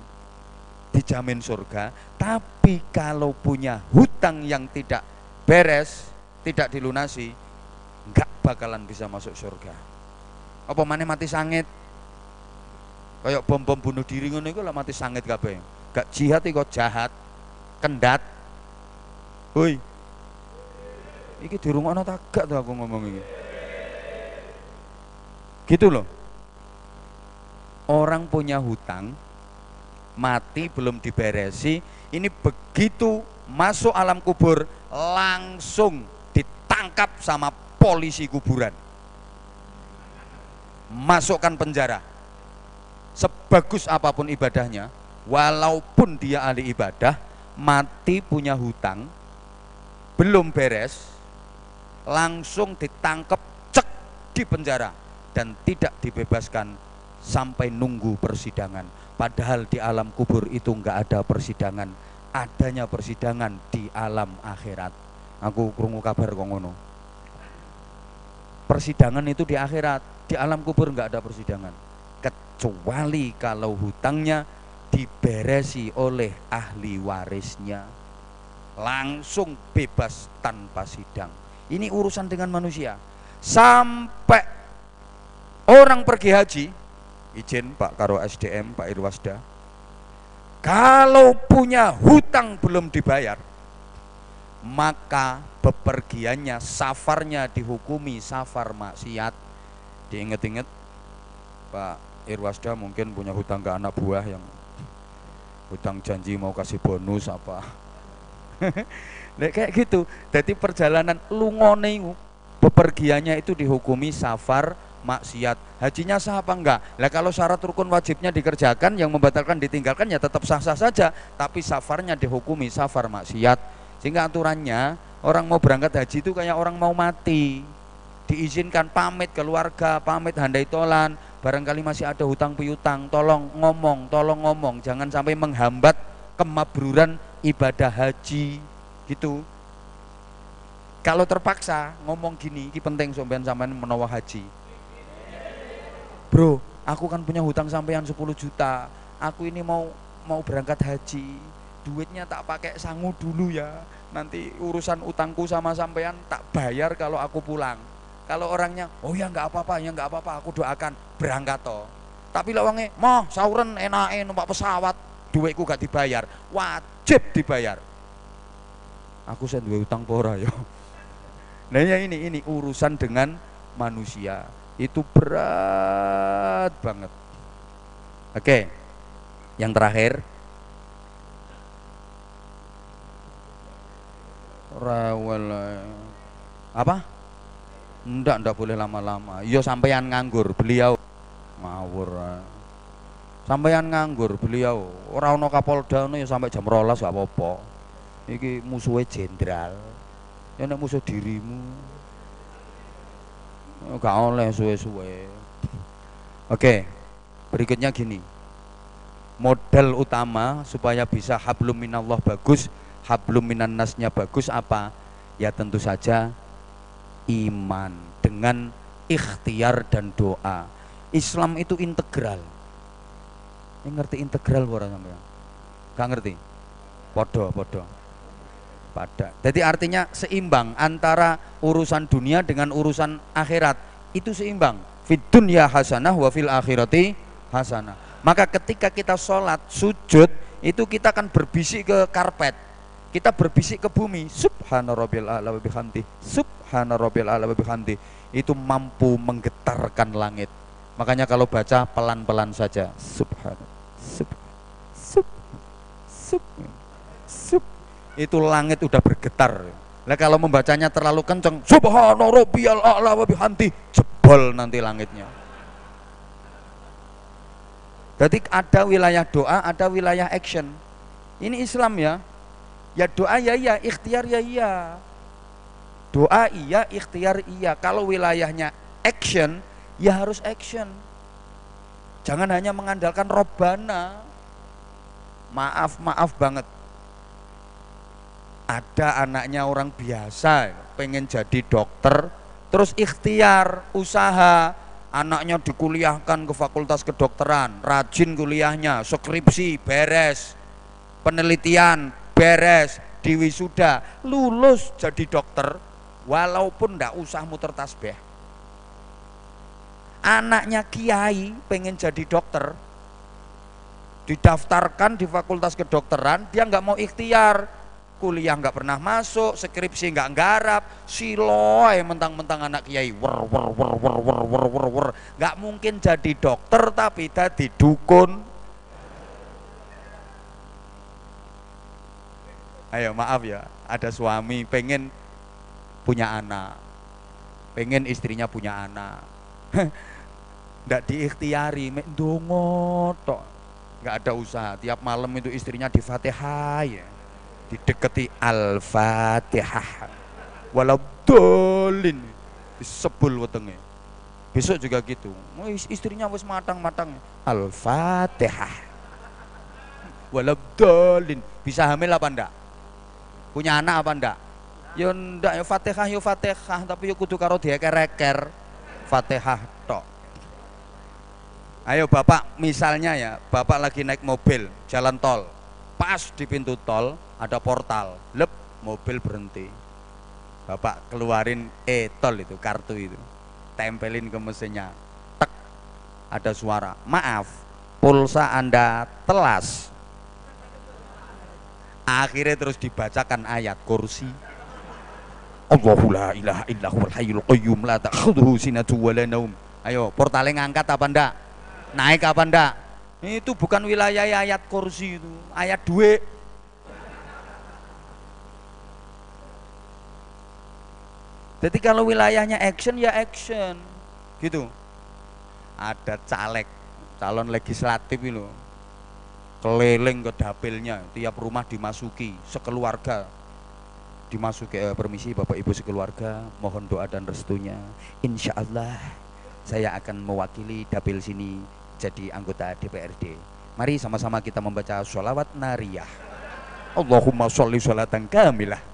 dijamin surga. Tapi kalau punya hutang yang tidak beres, tidak dilunasi, nggak bakalan bisa masuk surga. Apa maneh mati sangit? Kayak bom-bom bunuh diri ngono iku lah mati sangit kabeh. Gak jihad kok jahat, kendat. Hoi. Iki dirungokno tak gak tuh aku ngomong iki. Gitu loh. Orang punya hutang, mati belum diberesi, ini begitu masuk alam kubur langsung ditangkap sama polisi kuburan, masukkan penjara. Sebagus apapun ibadahnya, walaupun dia ahli ibadah, mati punya hutang belum beres, langsung ditangkap, cek di penjara dan tidak dibebaskan sampai nunggu persidangan. Padahal di alam kubur itu enggak ada persidangan, adanya persidangan di alam akhirat. Aku krungu kabar kok ngono. Persidangan itu di akhirat, di alam kubur enggak ada persidangan. Kecuali kalau hutangnya diberesi oleh ahli warisnya, langsung bebas tanpa sidang. Ini urusan dengan manusia. Sampai orang pergi haji, izin Pak Karo SDM, Pak Irwasda, kalau punya hutang belum dibayar, maka bepergiannya, safarnya dihukumi safar maksiat. Diinget-inget, Pak Irwasda mungkin punya hutang ke anak buah yang hutang janji mau kasih bonus apa. Nah, kayak gitu. Jadi perjalanan lungone bepergiannya itu dihukumi safar maksiat. Hajinya sah apa enggak? Lah kalau syarat rukun wajibnya dikerjakan, yang membatalkan ditinggalkan ya tetap sah-sah saja, tapi safarnya dihukumi safar maksiat. Sehingga aturannya orang mau berangkat haji itu kayak orang mau mati. Diizinkan pamit keluarga, pamit handai tolan, barangkali masih ada hutang piutang, tolong ngomong, jangan sampai menghambat kemabruran ibadah haji gitu. Kalau terpaksa ngomong gini, ini penting sampean menawa haji. Bro, aku kan punya hutang sampean 10 juta. Aku ini mau berangkat haji. Duitnya tak pakai sangu dulu ya. Nanti urusan utangku sama sampean tak bayar kalau aku pulang. Kalau orangnya, oh ya nggak apa-apa, aku doakan berangkat toh. Tapi lawangnya, mah sauren enake numpak pesawat, duitku gak dibayar, wajib dibayar. Aku sen duwe utang pora ya. Nah ya ini urusan dengan manusia itu berat banget. Oke, yang terakhir, rawel apa? Ndak boleh lama-lama. Yo sampeyan nganggur, beliau ngawur. Sampeyan nganggur, beliau ora ono Kapolda ono ya sampai jam 12 gak apa-apa. Iki musuhnya jenderal. Ya nek musuh dirimu. Gak oleh suwe-suwe. Oke. Berikutnya gini. Modal utama supaya bisa hablum minallah bagus, hablum minan nasnya bagus apa? Ya tentu saja iman dengan ikhtiar dan doa. Islam itu integral. Ini ngerti integral ora sampean? Gak ngerti? Podo. Pada. Jadi artinya seimbang antara urusan dunia dengan urusan akhirat. Itu seimbang. Fid dunya hasanah wa fil akhirati hasanah. Maka ketika kita sholat, sujud, itu kita akan berbisik ke karpet. Kita berbisik ke bumi, subhana rabbil a'la wa bihamdi, subhana rabbil a'la wa bihamdi. Itu mampu menggetarkan langit. Makanya kalau baca pelan-pelan saja, subhana, itu langit udah bergetar. Nah kalau membacanya terlalu kenceng, subhana rabbil a'la wa bihamdi, jebol nanti langitnya. Jadi ada wilayah doa, ada wilayah action. Ini Islam ya. Ya doa ya iya, ikhtiar ya iya. Doa iya, ikhtiar iya. Kalau wilayahnya action, ya harus action. Jangan hanya mengandalkan robbana. Maaf banget. Ada anaknya orang biasa, pengen jadi dokter, terus ikhtiar, usaha. Anaknya dikuliahkan ke fakultas kedokteran, rajin kuliahnya, skripsi beres, penelitian beres, diwisuda, lulus jadi dokter, walaupun ndak usah muter tasbih. Anaknya kiai pengen jadi dokter, didaftarkan di fakultas kedokteran, dia nggak mau ikhtiar, kuliah nggak pernah masuk, skripsi nggak nggarap, siloy mentang-mentang anak kiai, nggak mungkin jadi dokter tapi tadi dukun. Ayo maaf ya, ada suami pengen punya anak, pengen istrinya punya anak, nggak diikhtiari, mek ndonga tok, nggak ada usaha. Tiap malam itu istrinya di Fatihah ya, dideketi Al-Fatihah, walau dolin, disebul wetenge. Besok juga gitu, istrinya wis matang-matang, Al-Fatihah, walau dolin. Bisa hamil apa enggak? Punya anak apa enggak? Ya ndak, ya Fatihah, tapi ya kudu karo dieker-eker Fatihah tok. Ayo Bapak, misalnya ya, Bapak lagi naik mobil jalan tol, pas di pintu tol ada portal, lep, mobil berhenti. Bapak keluarin tol itu, kartu itu, tempelin ke mesinnya, tek, ada suara, maaf, pulsa Anda telas. Akhirnya terus dibacakan ayat kursi. Allahu la ilaha illa huwal hayyul qayyum la ta'khudhuhu sinatun wa la naum. Ayo, portalnya ngangkat apa ndak? Naik apa ndak? Itu bukan wilayah ayat kursi, itu ayat duit. Jadi kalau wilayahnya action ya action gitu. Ada caleg, calon legislatif itu keliling ke dapilnya, tiap rumah dimasuki, sekeluarga dimasuki. Permisi Bapak Ibu sekeluarga, mohon doa dan restunya. Insya Allah saya akan mewakili dapil sini jadi anggota DPRD. Mari sama-sama kita membaca sholawat nariyah. Allahumma sholli sholatan kamilah.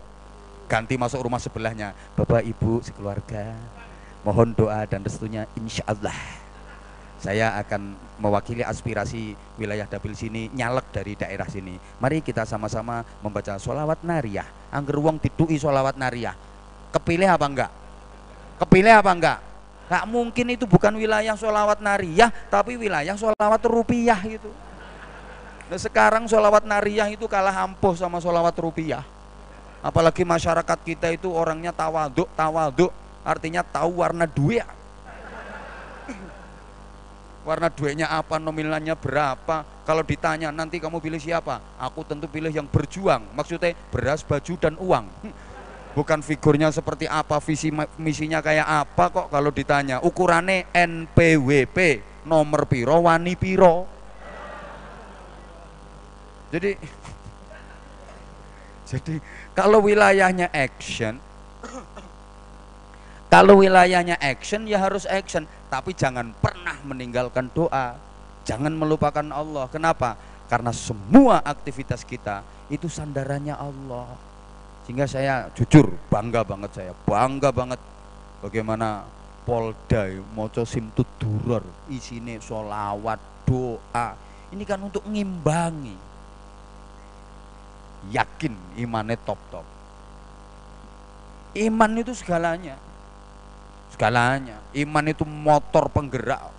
Ganti masuk rumah sebelahnya, Bapak Ibu sekeluarga, mohon doa dan restunya. Insya Allah saya akan mewakili aspirasi wilayah dapil sini, nyalek dari daerah sini. Mari kita sama-sama membaca sholawat nariyah. Angger wong didui sholawat nariyah, kepilih apa enggak? Kepilih apa enggak? Gak mungkin, itu bukan wilayah sholawat nariyah, tapi wilayah sholawat rupiah gitu. Nah, sekarang sholawat nariyah itu kalah ampuh sama sholawat rupiah. Apalagi masyarakat kita itu orangnya tawaduk, artinya tahu warna duit. Warna duitnya apa, nominalnya berapa. Kalau ditanya nanti kamu pilih siapa, aku tentu pilih yang berjuang. Maksudnya beras, baju, dan uang. Bukan figurnya seperti apa, visi misinya kayak apa kok. Kalau ditanya ukurannya NPWP, nomor piro, wani piro. Jadi kalau wilayahnya action, ya harus action, tapi jangan pernah meninggalkan doa, jangan melupakan Allah. Kenapa? Karena semua aktivitas kita itu sandarannya Allah. Sehingga saya jujur bangga banget bagaimana Polda moco simtud duror, isine sholawat, doa. Ini kan untuk ngimbangi. Yakin imannya top. Iman itu segalanya. Iman itu motor penggerak.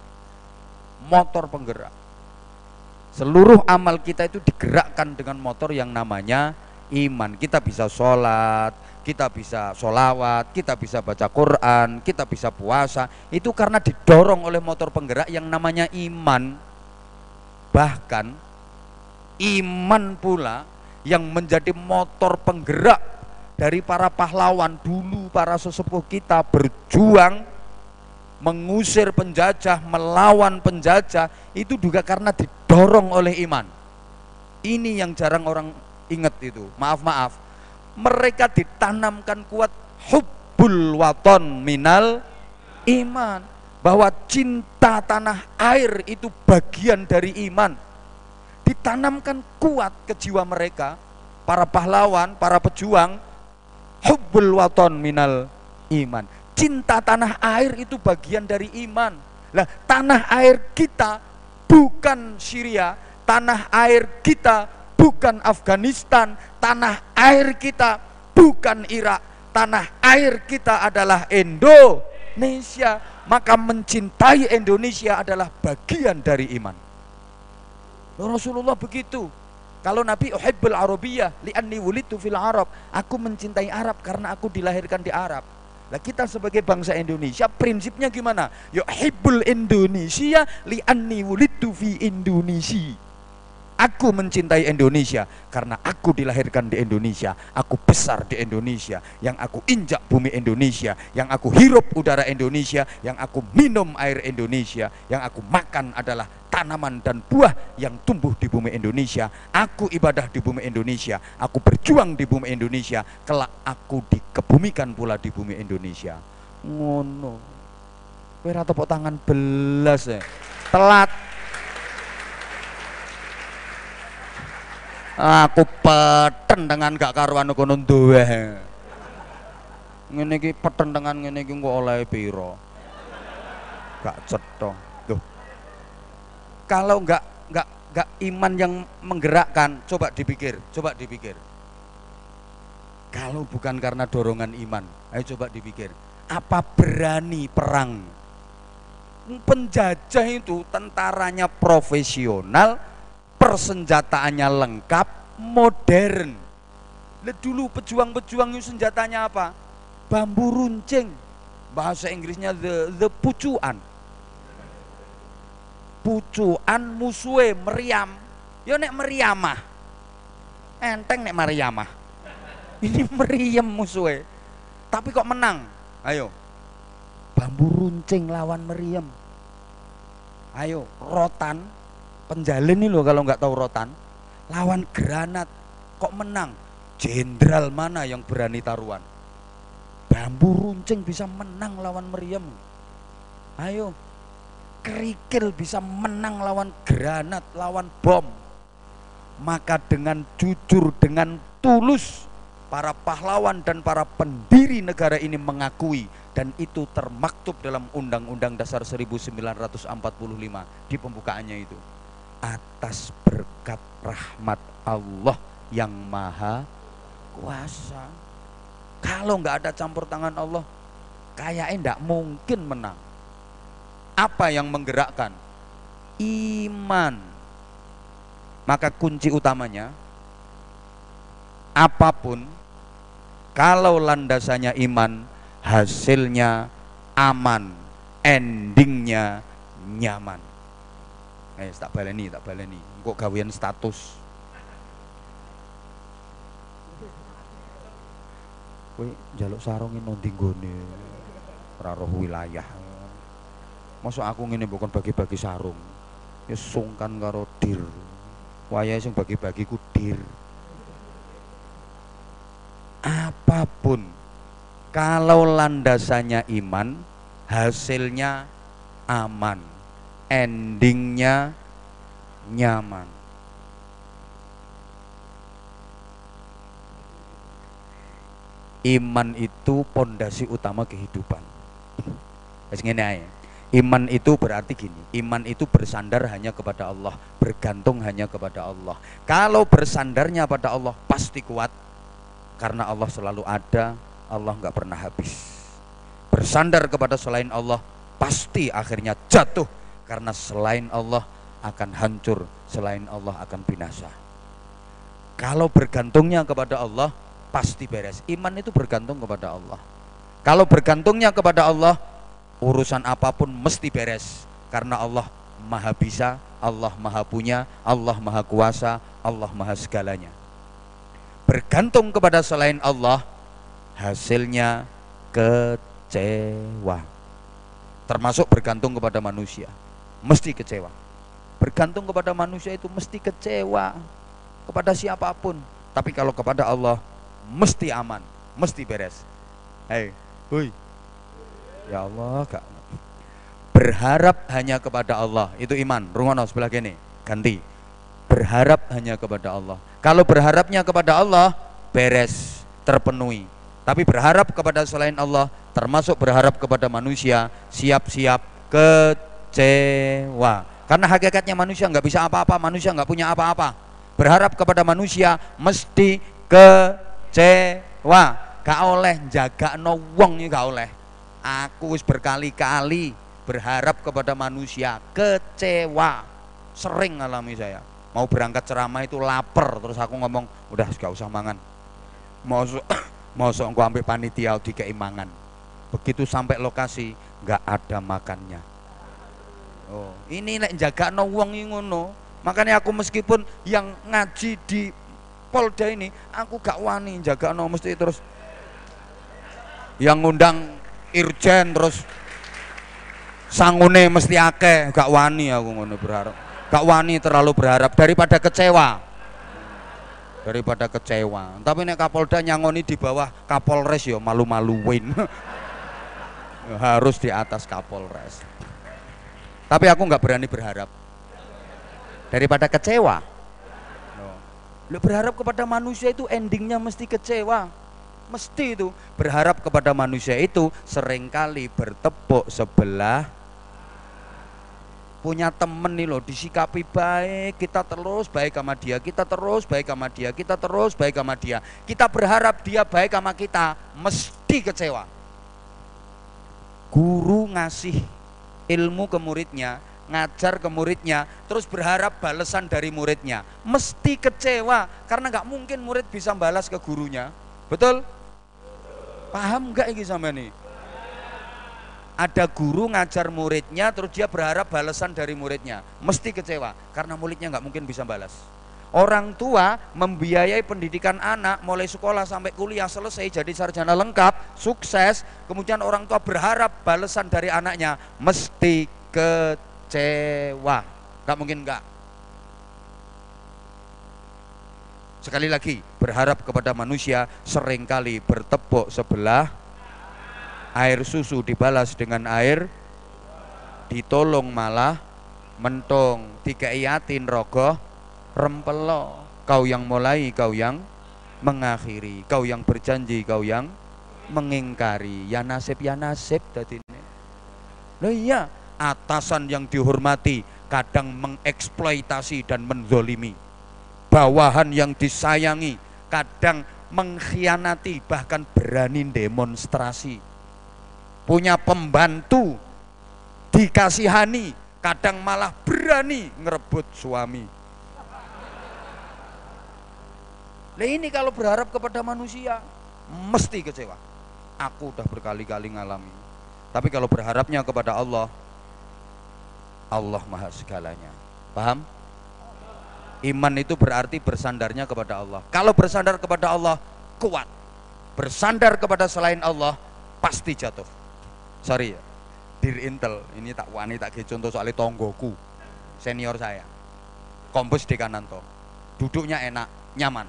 Seluruh amal kita itu digerakkan dengan motor yang namanya iman. Kita bisa sholat, kita bisa sholawat, kita bisa baca Quran, kita bisa puasa. Itu karena didorong oleh motor penggerak yang namanya iman. Bahkan iman pula yang menjadi motor penggerak dari para pahlawan dulu, para sesepuh kita berjuang mengusir penjajah, melawan penjajah, itu juga karena didorong oleh iman. Ini yang jarang orang ingat itu. Maaf, mereka ditanamkan kuat hubbul waton minal iman, bahwa cinta tanah air itu bagian dari iman. Ditanamkan kuat ke jiwa mereka, para pahlawan, para pejuang. Hubbul waton minal iman, cinta tanah air itu bagian dari iman. Lah, tanah air kita bukan Syria, tanah air kita bukan Afghanistan, tanah air kita bukan Irak, tanah air kita adalah Indonesia. Maka mencintai Indonesia adalah bagian dari iman. Rasulullah begitu. Kalau Nabi uhibbul Arabiyyah li'anni wulidtu fil Arab, aku mencintai Arab karena aku dilahirkan di Arab. Lah, kita sebagai bangsa Indonesia prinsipnya gimana? Yuhibbul Indonesia li'anni wulidtu fi Indonesia. Aku mencintai Indonesia karena aku dilahirkan di Indonesia, aku besar di Indonesia, yang aku injak bumi Indonesia, yang aku hirup udara Indonesia, yang aku minum air Indonesia, yang aku makan adalah tanaman dan buah yang tumbuh di bumi Indonesia. Aku ibadah di bumi Indonesia, aku berjuang di bumi Indonesia, kelak aku dikebumikan pula di bumi Indonesia. Ngono. Kowe ora tepuk tangan belas ya. Telat. Aku peten dengan gak karuan kono duwe. Ngene iki peten dengan ngene iki kok oleh piro? Gak cetha. Tuh. Kalau enggak iman yang menggerakkan, coba dipikir. Kalau bukan karena dorongan iman, ayo coba dipikir. Apa berani perang? Penjajah itu tentaranya profesional, persenjataannya lengkap, modern. Dulu pejuang-pejuang itu senjatanya apa? Bambu runcing. Bahasa Inggrisnya the pucuan. pucukan musuhe Maryam. Ya nek Maryamah enteng, nek Maryamah ini Maryam musuhe, tapi kok menang. Ayo, bambu runcing lawan Maryam. Ayo, rotan penjalin ini loh, kalau nggak tahu rotan, lawan granat kok menang. Jenderal mana yang berani taruhan? Bambu runcing bisa menang lawan Maryam. Ayo, kerikil bisa menang lawan granat, lawan bom. Maka dengan jujur, dengan tulus, para pahlawan dan para pendiri negara ini mengakui, dan itu termaktub dalam Undang-Undang Dasar 1945 di pembukaannya itu, atas berkat rahmat Allah yang Maha Kuasa. Kalau nggak ada campur tangan Allah, kayaknya nggak mungkin menang. Apa yang menggerakkan? Iman. Maka kunci utamanya, apapun kalau landasannya iman, hasilnya aman, endingnya nyaman. Tak baleni. Kok gawean status. Kowe njaluk sarung ing ndi nggone? Ora roh wilayah. Masa aku ngene bukan bagi-bagi sarung. Ya sungkan karo dir. Wayahe sing bagi-bagi ku dir. Apapun kalau landasannya iman, hasilnya aman, endingnya nyaman. Iman itu pondasi utama kehidupan. Wes ngene ae. Iman itu berarti gini, iman itu bersandar hanya kepada Allah, bergantung hanya kepada Allah. Kalau bersandarnya pada Allah pasti kuat, karena Allah selalu ada, Allah nggak pernah habis. Bersandar kepada selain Allah pasti akhirnya jatuh, karena selain Allah akan hancur, selain Allah akan binasa. Kalau bergantungnya kepada Allah pasti beres. Iman itu bergantung kepada Allah. Kalau bergantungnya kepada Allah, urusan apapun mesti beres, karena Allah maha bisa, Allah maha punya, Allah maha kuasa, Allah maha segalanya. Bergantung kepada selain Allah, hasilnya kecewa. Termasuk bergantung kepada manusia, mesti kecewa. Bergantung kepada manusia itu mesti kecewa kepada siapapun. Tapi kalau kepada Allah mesti aman, mesti beres. Hei, hui. Ya Allah, gak. Berharap hanya kepada Allah itu iman. Rungono sebelah gini, ganti. Berharap hanya kepada Allah. Kalau berharapnya kepada Allah beres, terpenuhi. Tapi berharap kepada selain Allah, termasuk berharap kepada manusia, siap-siap kecewa. Karena hakikatnya manusia nggak bisa apa-apa, manusia nggak punya apa-apa. Berharap kepada manusia mesti kecewa. Gak oleh jaga no wong, gak oleh. Aku wis berkali-kali berharap kepada manusia, kecewa. Sering alami saya. Mau berangkat ceramah itu lapar, terus aku ngomong, udah gak usah mangan. Mosok aku ambil panitia dikei mangan. Begitu sampai lokasi gak ada makannya. Oh, ini nek jaga no wong ngono. Makanya aku meskipun yang ngaji di Polda ini, aku gak wani jaga no, mesti terus yang ngundang Irjen terus sangune mesti akeh, gak wani aku ngono berharap. Gak wani terlalu berharap daripada kecewa. Daripada kecewa. Tapi nek Kapolda nyangoni di bawah Kapolres ya malu-maluin. Harus di atas Kapolres. Tapi aku nggak berani berharap. Daripada kecewa. Lu berharap kepada manusia itu endingnya mesti kecewa. Mesti itu. Berharap kepada manusia itu seringkali bertepuk sebelah. Punya temen nih loh, disikapi baik, kita terus baik sama dia, kita terus baik sama dia, kita terus baik sama dia. Kita berharap dia baik sama kita, mesti kecewa. Guru ngasih ilmu ke muridnya, ngajar ke muridnya, terus berharap balasan dari muridnya, mesti kecewa, karena nggak mungkin murid bisa balas ke gurunya. Betul? Paham nggak ini sama nih? Ada guru ngajar muridnya, terus dia berharap balasan dari muridnya, mesti kecewa karena muridnya nggak mungkin bisa balas. Orang tua membiayai pendidikan anak mulai sekolah sampai kuliah selesai jadi sarjana lengkap, sukses, kemudian orang tua berharap balasan dari anaknya, mesti kecewa. Nggak mungkin enggak. Sekali lagi, berharap kepada manusia seringkali bertepuk sebelah, air susu dibalas dengan air, ditolong malah mentong, dikeiatin rogoh rempelo. Kau yang mulai, kau yang mengakhiri, kau yang berjanji, kau yang mengingkari. Ya nasib dadine. Loh iya, atasan yang dihormati kadang mengeksploitasi dan menzolimi. Bawahan yang disayangi kadang mengkhianati, bahkan berani demonstrasi. Punya pembantu dikasihani, kadang malah berani ngerebut suami. Nah ini kalau berharap kepada manusia mesti kecewa. Aku udah berkali-kali ngalami. Tapi kalau berharapnya kepada Allah, Allah maha segalanya. Paham? Iman itu berarti bersandarnya kepada Allah. Kalau bersandar kepada Allah kuat, bersandar kepada selain Allah pasti jatuh. Sorry ya, Dir Intel ini tak wani tak contoh soalnya tonggoku senior saya, Kombes Dekananto. Duduknya enak, nyaman.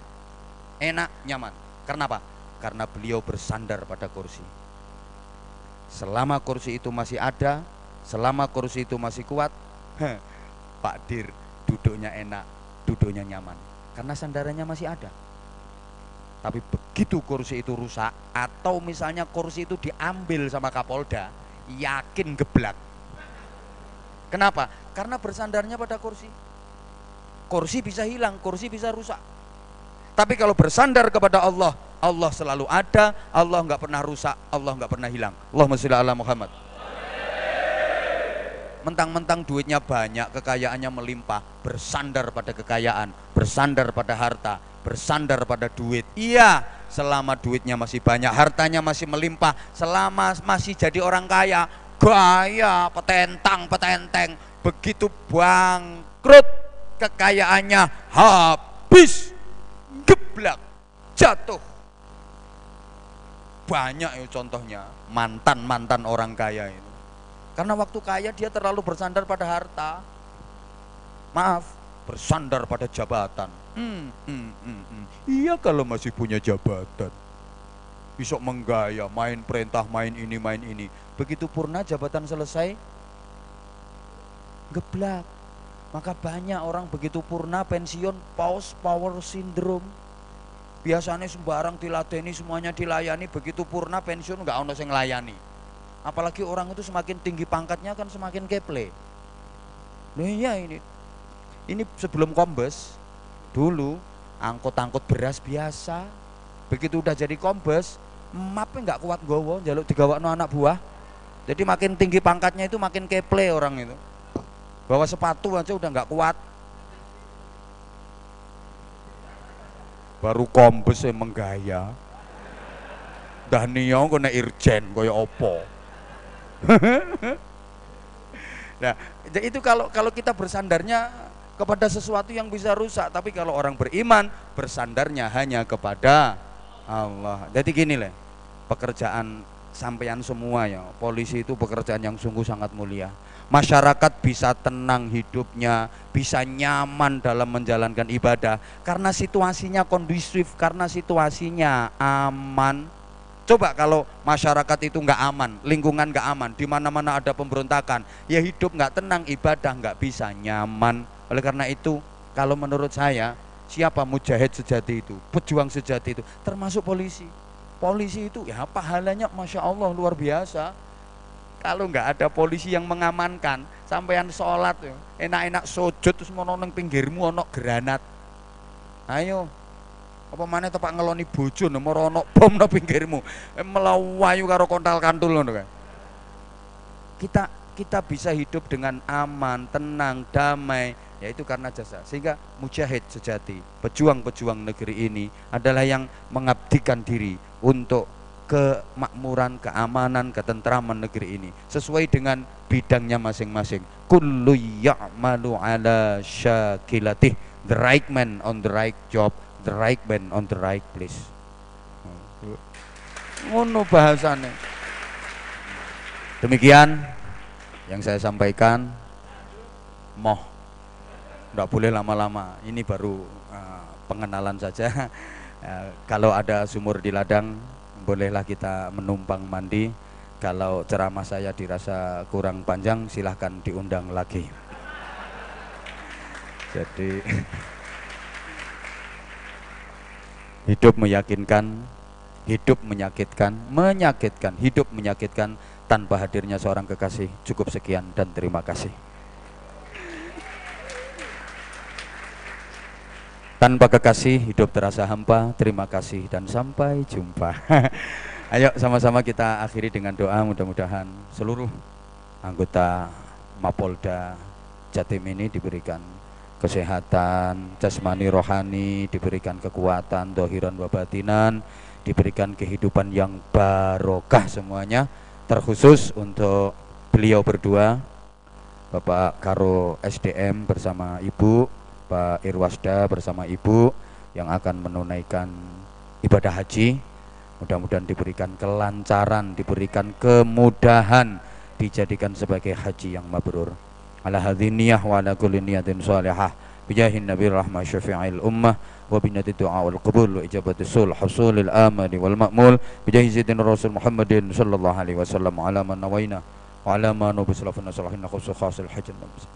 Enak, nyaman. Karena apa? Karena beliau bersandar pada kursi. Selama kursi itu masih ada, selama kursi itu masih kuat, Pak Dir duduknya enak, duduknya nyaman. Karena sandarannya masih ada. Tapi begitu kursi itu rusak, atau misalnya kursi itu diambil sama Kapolda, yakin geblak. Kenapa? Karena bersandarnya pada kursi. Kursi bisa hilang, kursi bisa rusak. Tapi kalau bersandar kepada Allah, Allah selalu ada, Allah nggak pernah rusak, Allah nggak pernah hilang. Allahumma sholli ala Muhammad. Mentang-mentang duitnya banyak, kekayaannya melimpah, bersandar pada kekayaan, bersandar pada harta, bersandar pada duit. Iya, selama duitnya masih banyak, hartanya masih melimpah, selama masih jadi orang kaya, gaya, petenteng, begitu bangkrut, kekayaannya habis, geblak, jatuh. Banyak ya contohnya mantan orang kaya itu. Karena waktu kaya dia terlalu bersandar pada harta. Maaf, bersandar pada jabatan. Iya kalau masih punya jabatan, besok menggaya, main perintah, main ini. Begitu purna jabatan selesai, geblak. Maka banyak orang begitu purna pensiun post power syndrome. Biasanya sembarang diladeni, semuanya dilayani, begitu purna pensiun nggak ono sing nglayani. Apalagi orang itu semakin tinggi pangkatnya kan semakin keple. Loh iya ini sebelum Kombes dulu angkut beras biasa. Begitu udah jadi Kombes, mapnya nggak kuat gowo, jaluk digawakno anak buah. Jadi makin tinggi pangkatnya itu makin keple orang itu. Bawa sepatu aja udah nggak kuat. Baru Kombes yang menggaya. Dah niyo kena irjen kaya opo. Nah, itu kalau kita bersandarnya kepada sesuatu yang bisa rusak, tapi kalau orang beriman bersandarnya hanya kepada Allah. Jadi gini lah, pekerjaan sampean semua ya, polisi itu pekerjaan yang sungguh sangat mulia. Masyarakat bisa tenang hidupnya, bisa nyaman dalam menjalankan ibadah karena situasinya kondusif, karena situasinya aman. Coba kalau masyarakat itu nggak aman, lingkungan nggak aman, di mana-mana ada pemberontakan, ya hidup nggak tenang, ibadah nggak bisa nyaman. Oleh karena itu, kalau menurut saya, siapa mujahid sejati itu, pejuang sejati itu, termasuk polisi. Polisi itu ya pahalanya masya Allah luar biasa. Kalau nggak ada polisi yang mengamankan, sampean sholat, enak-enak sujud terus mau neng pinggirmu ono granat. Ayo. Apa mana tepak ngeloni bojo nomor ono bom no pinggirmu melawayu karo kontal kantul ngono kan. Kita bisa hidup dengan aman, tenang, damai, yaitu karena jasa. Sehingga mujahid sejati, pejuang-pejuang negeri ini adalah yang mengabdikan diri untuk kemakmuran, keamanan, ketentraman negeri ini sesuai dengan bidangnya masing-masing. Kullu ya'malu ala syakilatih, the right man on the right job, the right man on the right place. Ngono bahasane. Demikian yang saya sampaikan. Nggak boleh lama-lama. Ini baru pengenalan saja. Kalau ada sumur di ladang, bolehlah kita menumpang mandi. Kalau ceramah saya dirasa kurang panjang, silahkan diundang lagi. Jadi hidup meyakinkan, hidup menyakitkan, hidup menyakitkan tanpa hadirnya seorang kekasih. Cukup sekian dan terima kasih. Tanpa kekasih hidup terasa hampa. Terima kasih dan sampai jumpa. Ayo sama-sama kita akhiri dengan doa. Mudah-mudahan seluruh anggota Mapolda Jatim ini diberikan kesehatan jasmani rohani, diberikan kekuatan dohiran wa batinan, diberikan kehidupan yang barokah semuanya. Terkhusus untuk beliau berdua, Bapak Karo SDM bersama Ibu, Pak Irwasda bersama Ibu yang akan menunaikan ibadah haji. Mudah-mudahan diberikan kelancaran, diberikan kemudahan, dijadikan sebagai haji yang mabrur. Ala hadhiniyah wa ala kulli niyatin salihah bijahin nabi rahmah syafi'il ummah wa binati du'a wal qabul wa ijabati sul husulil amali wal ma'mul bijahi sayyidina rasul Muhammadin sallallahu alaihi wasallam ala man nawaina wa ala ma nubi salafuna salahin khusus khasil hajjal nabis.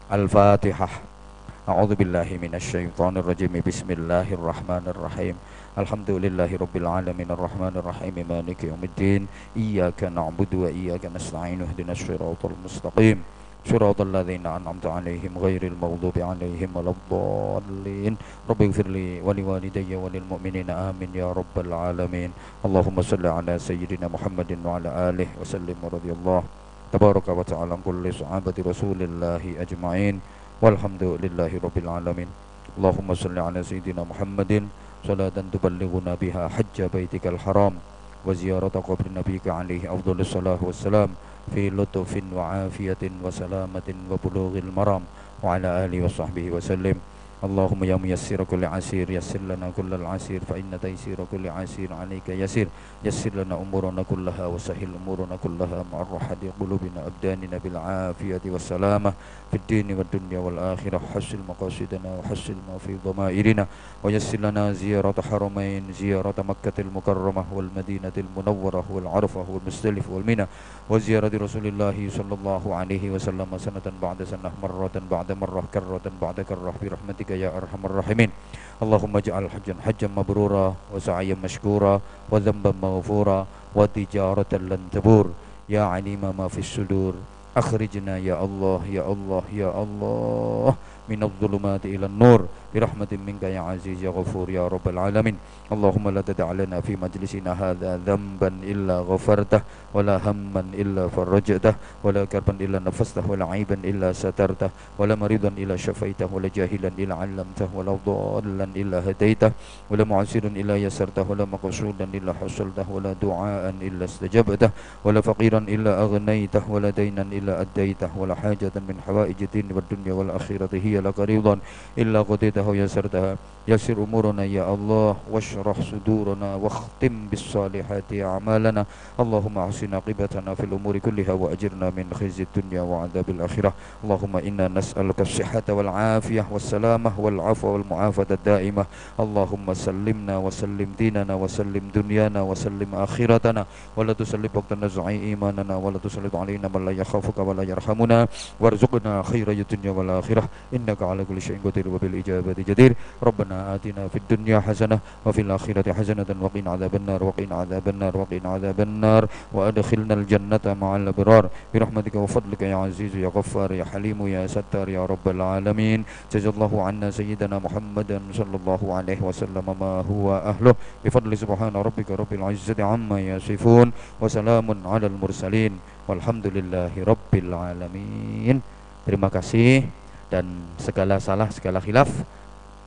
Al-Fatihah. A'udzu billahi minasy syaithanir rajim. Bismillahirrahmanirrahim. Alhamdulillahi rabbil alamin arrahmanir rahim maliki yaumiddin. Iyyaka na'budu wa iyyaka nasta'in. Ihdinas siratal mustaqim. Siratal ladzina an'amta 'alaihim ghairil maghdubi 'alaihim waladdallin. Rabbighfirli wa liwalidayya wa lil mu'minina amin ya rabbal alamin. Allahumma shalli 'ala sayyidina Muhammadin wa 'ala alihi wa sallim radhiyallahu tabaraka wa ta'ala kulli sahabati rasulillahi ajma'in. Walhamdulillahi rabbil alamin. Allahumma salli ala sayyidina Muhammadin salatan tuballighuna biha hajja baitikal haram wa ziyarata qabri nabiyyika alaihi afdhalus salah wassalam fi lutfin wa afiyatin wa salamatin wa bulughil maram wa ala alihi wa sahbihi wa sallim. Allahumma ya muyassir kulli asir yassir lana kullal asir fa inna taysir kulli asir alayka yasir yassir lana umurana kullaha wa sahhil umurana kullaha ma'ar rahati qulubina abdanina bil afiyati was salamah fid dini wad dunya wal akhirah hasil maqasidana wa hasil ma fi dhamairina wa yassir lana ziyarata haramain ziyarata Makkahil Mukarramah wal Madinatil Munawwarah wal Arafah wal Musdalif wal Mina wa ziyarati Rasulillah sallallahu alaihi wasallam sanatan ba'da sanah marratan ba'da marrah karratan ba'da karrah bi rahmatik ya arhamar rahimin. Allahumma ja'al hajjan mabrura wa sa'yan mashkura wa dhanban maghfura wa tijaratan lan tabur ya alima ma fis sudur akhrijna ya Allah ya Allah ya Allah minadh dhulumati ilan nur birahmatin minka ya aziz ya ghafur ya rabbal alamin. Allahumma la tada' lana fi majlisina hadha dhanban illa ghafartah wa la hamman illa farajtah wa la karban illa nafastah wa la aiban illa satartah wa la maridan illa syafaitah wa la jahilan illa 'allamtah wa la dhallan illa hadaitah wa la mu'asiran illa yasartah wa la maqsudan illa hasaltah wa la du'aan illa istajabtah wa la faqiran illa aghnaytah wa la daynan illa addaitah wa la hajatan min hawaijid din wad dunya wal akhirati hiya laka ridan illa qadaytahu yasartaha yassir umurana ya Allah washrah sudurana wakhtim bis salihati a'malana. Allahumma ahsin aqibatana fil umuri kulliha wa ajirna min khizyid dunya wa adzabil akhirah. Allahumma inna nas'aluka as-sihhata wal afiyah was salamah wal afwa wal mu'afata daimah. Allahumma sallimna wa sallim dinana wa sallim dunyana wa sallim akhiratana wa la tusallib waqtana za'i imanana wa la tusallib alaina man la yakhafuka wa la yarhamuna warzuqna khairal dunya wal akhirah innaka ala kulli syai'in qadir wa bil ijabati jadir. Rabbana atina fid dunya hasanah wa fil akhirati hasanatan wa qina adzabannar wa qina adzabannar wa qina adzabannar wa adkhilnal jannata ma'al abrar bi rahmatika wa fadlika ya aziz ya ghaffar ya halim ya sattar ya rabbal alamin. Jazallahu anna sayyidina Muhammadan sallallahu alaihi wasallam ma huwa ahluh bi fadli subhana rabbika rabbil izzati amma yasifun wa salamun alal mursalin walhamdulillahi rabbil alamin. Terima kasih, dan segala salah segala khilaf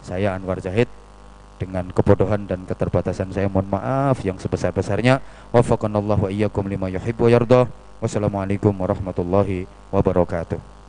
saya Anwar Zahid Dengan kebodohan dan keterbatasan saya mohon maaf yang sebesar-besarnya. Wafaqanallahu wa iyyakum lima yuhibbu wa yardah. Wassalamualaikum warahmatullahi wabarakatuh.